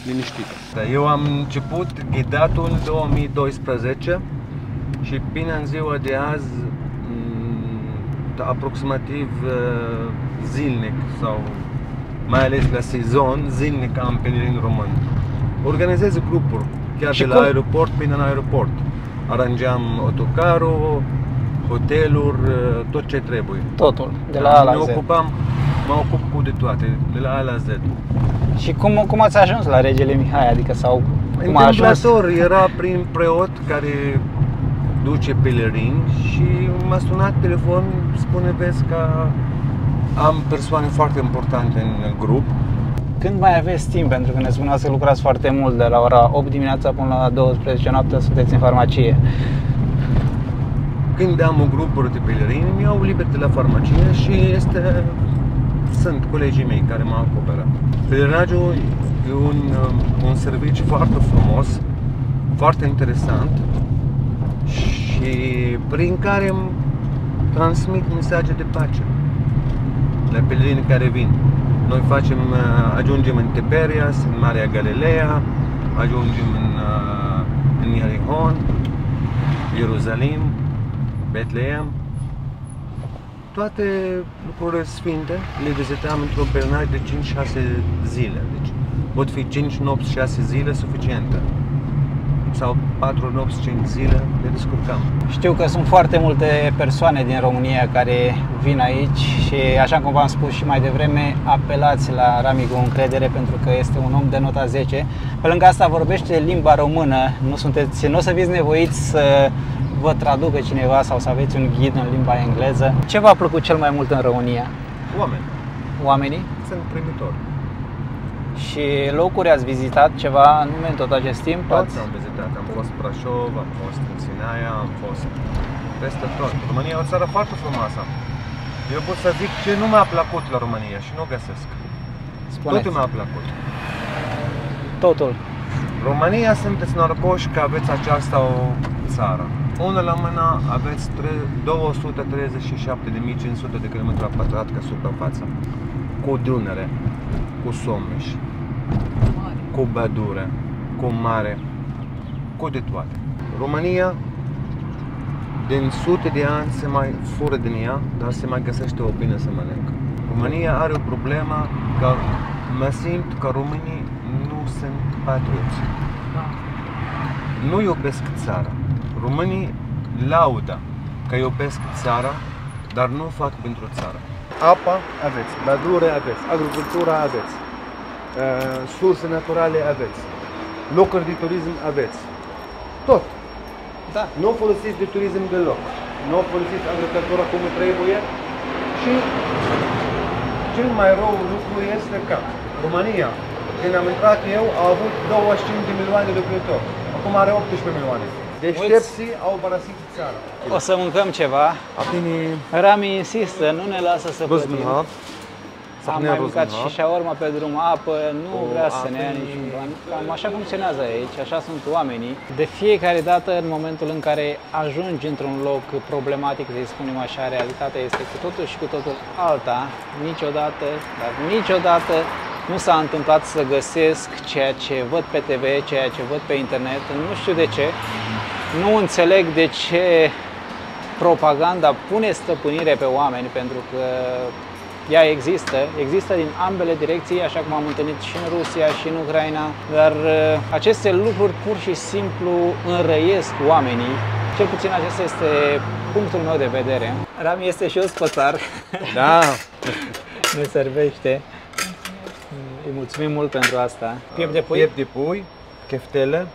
liniștită. Eu am început ghidatul în 2012 și până în ziua de azi aproximativ zilnic sau mai ales la sezon, zilnic am pelerini români. Organizez grupuri, chiar de la aeroport până în aeroport. Aranjam autocarul, hoteluri, tot ce trebuie. Totul, de la A la Z. Mă ocup cu de toate, de la A la Z. Și cum ați ajuns la regele Mihai? Adică cum a ajuns? Era prin preot care duce pelerini și m-a sunat telefon, spune, vezi că am persoane foarte importante în grup. Când mai aveți timp? Pentru că ne spuneați că lucrați foarte mult, de la ora 8 dimineața până la 12 noaptea sunteți în farmacie. Când am un grup de pelerini, îmi iau liber de la farmacie și sunt colegii mei care mă acoperă. Pelerinajul e un serviciu foarte frumos, foarte interesant și prin care îmi transmit mesaje de pace la pelerinii care vin. Noi ajungem în Tiberias, în Marea Galileea, ajungem în Ierihon, Ierusalim, Betleem. Toate lucrurile sfinte le vizităm într-un pelerinaj de 5-6 zile. Deci pot fi 5 nopți, 6 zile suficiente. Sau 4 nopți, 5 zile, le descurcăm. Știu că sunt foarte multe persoane din România care vin aici și, așa cum v-am spus și mai devreme, apelați la Rami cu încredere pentru că este un om de nota 10. Pe lângă asta vorbește limba română, nu o să fiți nevoiți să vă traducă cineva sau să aveți un ghid în limba engleză. Ce v-a plăcut cel mai mult în România? Oameni. Oamenii? Sunt primitori. Și locuri ați vizitat ceva anume în tot acest timp? Toți am vizitat. Am fost Brașov, am fost în Sinaia, am fost peste tot. România e o țară foarte frumoasă. Eu pot să zic ce nu mi-a plăcut la România și nu găsesc. Spuneți. Totul mi-a plăcut. Totul. România, sunteți norocoși că aveți această o țară. Una la mână aveți 237.500 de km pătrat ca suprafață. Cu Dunăre, cu Someș, cu pădure, cu mare, cu de toate. România, din sute de ani se mai fură din ea, dar se mai găsește o bine să mănâncă. România are o problemă că mă simt că românii nu sunt patrioți. Nu iubesc țara. Românii laudă că iubesc țara, dar nu fac pentru țară. Apa aveți, pădure aveți, agricultura aveți, surse naturale aveți, locuri de turism aveți, tot. Da. Nu folosiți de turism deloc, nu folosiți agricultura cum trebuie și cel mai rău lucru este că România, când am intrat eu, a avut 25 de milioane de locuitori, acum are 18 milioane. Deștepții au părăsit țara. O să mâncăm ceva. Bine. Rami insistă, nu ne lasă să plătim. Am mai mâncat și shawarma pe drum, apă, nu vrea să ne ia niciun ban. Cam așa funcționează aici, așa sunt oamenii. De fiecare dată, în momentul în care ajungi într-un loc problematic, să-i spunem așa, realitatea este cu totul și cu totul alta. Niciodată, dar niciodată nu s-a întâmplat să găsesc ceea ce văd pe TV, ceea ce văd pe internet. Nu știu de ce. Nu înțeleg de ce propaganda pune stăpânire pe oameni, pentru că ea există din ambele direcții, așa cum am întâlnit și în Rusia și în Ucraina, dar aceste lucruri pur și simplu înrăiesc oamenii. Cel puțin acesta este punctul meu de vedere. Rami este și ospătar. Da! Ne servește. Îi mulțumim mult pentru asta. Piept de pui? Piept de pui, cheftele.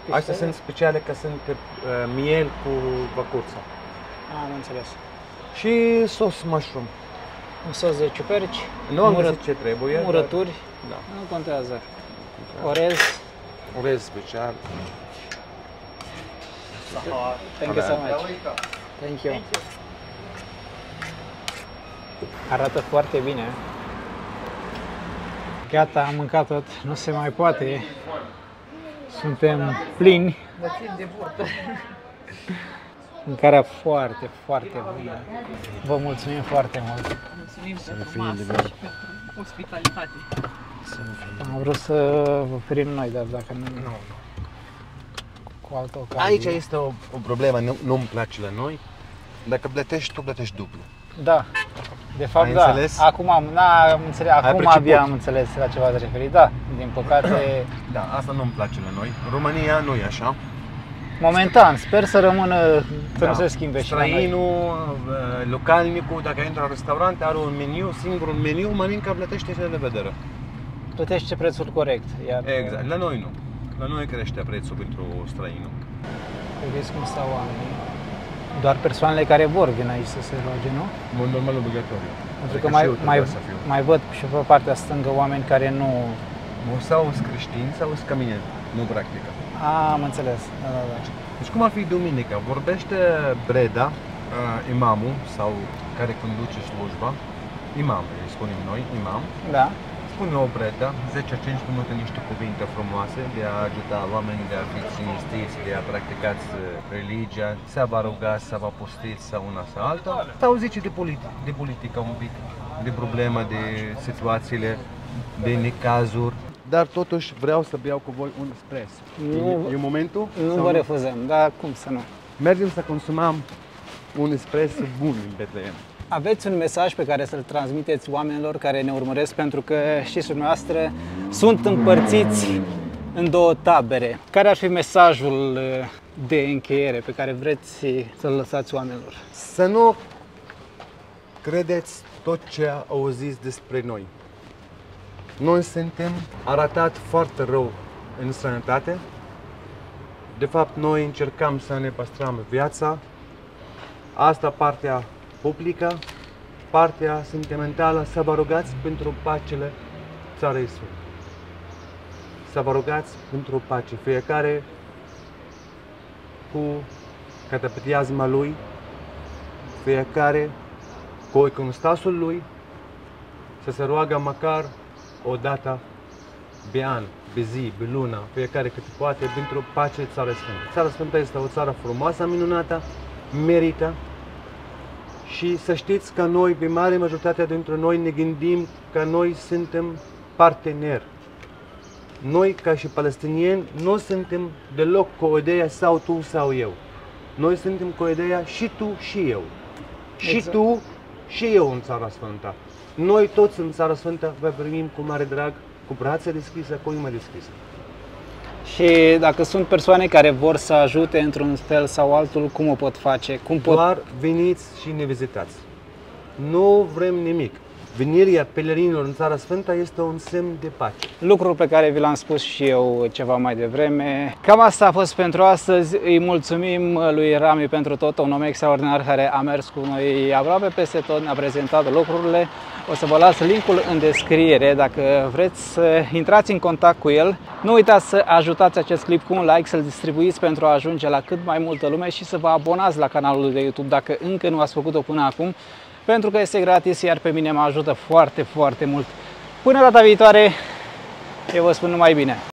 Astea sunt speciale, că sunt miel cu văcuță. Am înțeles. Și sos mushroom. Un sos de ciuperci. Nu am găsit ce trebuie. Murături. Da. Nu contează. Orez. Orez special. Thank you so much. Thank you. Arată foarte bine. Gata, am mâncat tot. Nu se mai poate. Suntem plini. Mâncarea foarte, foarte bună. Vă mulțumim foarte mult. Mulțumim pentru ospitalitate. Am vrut să vă oferim noi, dar dacă nu. Cu altă ocazie. Aici este o problemă, nu-mi place la noi. Dacă plătești, tu plătești dublu. Da. De fapt, Ai da. înțeles? Acum abia am înțeles la ce v-ați referit. Da, din păcate. Da, asta nu-mi place la noi. În România nu e așa. Momentan, sper să rămână, să nu se schimbe și la noi. Străinul, localnicul, dacă intră în restaurant, are un meniu, singurul meniu, mănâncă, plătește și de vedere. Plătește prețul corect. Iar Exact, la noi nu. La noi crește prețul pentru străinul. vedeți cum stau oamenii. Doar persoanele care vor vin aici să se roage, nu? Normal obligatoriu. Pentru că mai văd și pe partea stângă oameni care nu... Sau sunt creștini sau sunt ca mine, nu practică. Am înțeles, da. Deci cum ar fi duminica? Vorbește Breda, imamul sau care conduce slujba, imam, îi spunem noi, imam. Da. Spune o Breda, 10-15 minute niște cuvinte frumoase de a ajuta oamenii de a fi cinstiți, de a practicați religia, să vă rugați, să vă postiți sau una sau alta. Sau zice de politică un pic, de probleme, de situațiile, de necazuri. Dar totuși vreau să beau cu voi un espresso. E momentul? Nu vă refuzăm, dar cum să nu? Mergem să consumăm un espresso bun în Betleem. Aveți un mesaj pe care să-l transmiteți oamenilor care ne urmăresc, pentru că, știți dumneavoastră, sunt împărțiți în două tabere. Care ar fi mesajul de încheiere pe care vreți să-l lăsați oamenilor? Să nu credeți tot ce auziți despre noi. Noi suntem arătat foarte rău în sănătate. De fapt, noi încercăm să ne păstrăm viața. Asta partea publică, partea sentimentală, să vă rugați pentru pacele țarei Sfânt. Să vă rugați pentru pace. Fiecare cu catapetiazma lui, fiecare cu iconostasul lui, să se roagă măcar o dată pe an, pe zi, pe lună, fiecare cât poate, pentru pace țara Sfântă. Țara Sfântă este o țară frumoasă, minunată, merită. Și să știți că noi, pe mare majoritatea dintre noi, ne gândim că noi suntem parteneri. Noi, ca și palestinieni, nu suntem deloc cu o idee sau tu sau eu. Noi suntem cu ideea și tu și eu. Și tu și eu în Țara Sfântă. Noi toți în Țara Sfântă vă primim cu mare drag, cu brațe deschise, cu inimă deschisă. Și dacă sunt persoane care vor să ajute într-un fel sau altul, cum o pot face? Doar veniți și ne vizitați. Nu vrem nimic. Venirea pelerinilor în Țara Sfântă este un semn de pace. Lucrul pe care vi l-am spus și eu ceva mai devreme. Cam asta a fost pentru astăzi. Îi mulțumim lui Rami pentru tot, un om extraordinar care a mers cu noi aproape peste tot, ne-a prezentat lucrurile. O să vă las linkul în descriere dacă vreți să intrați în contact cu el. Nu uitați să ajutați acest clip cu un like, să-l distribuiți pentru a ajunge la cât mai multă lume și să vă abonați la canalul de YouTube dacă încă nu ați făcut-o până acum. pentru că este gratis, iar pe mine mă ajută foarte, foarte mult. Până data viitoare, eu vă spun numai bine!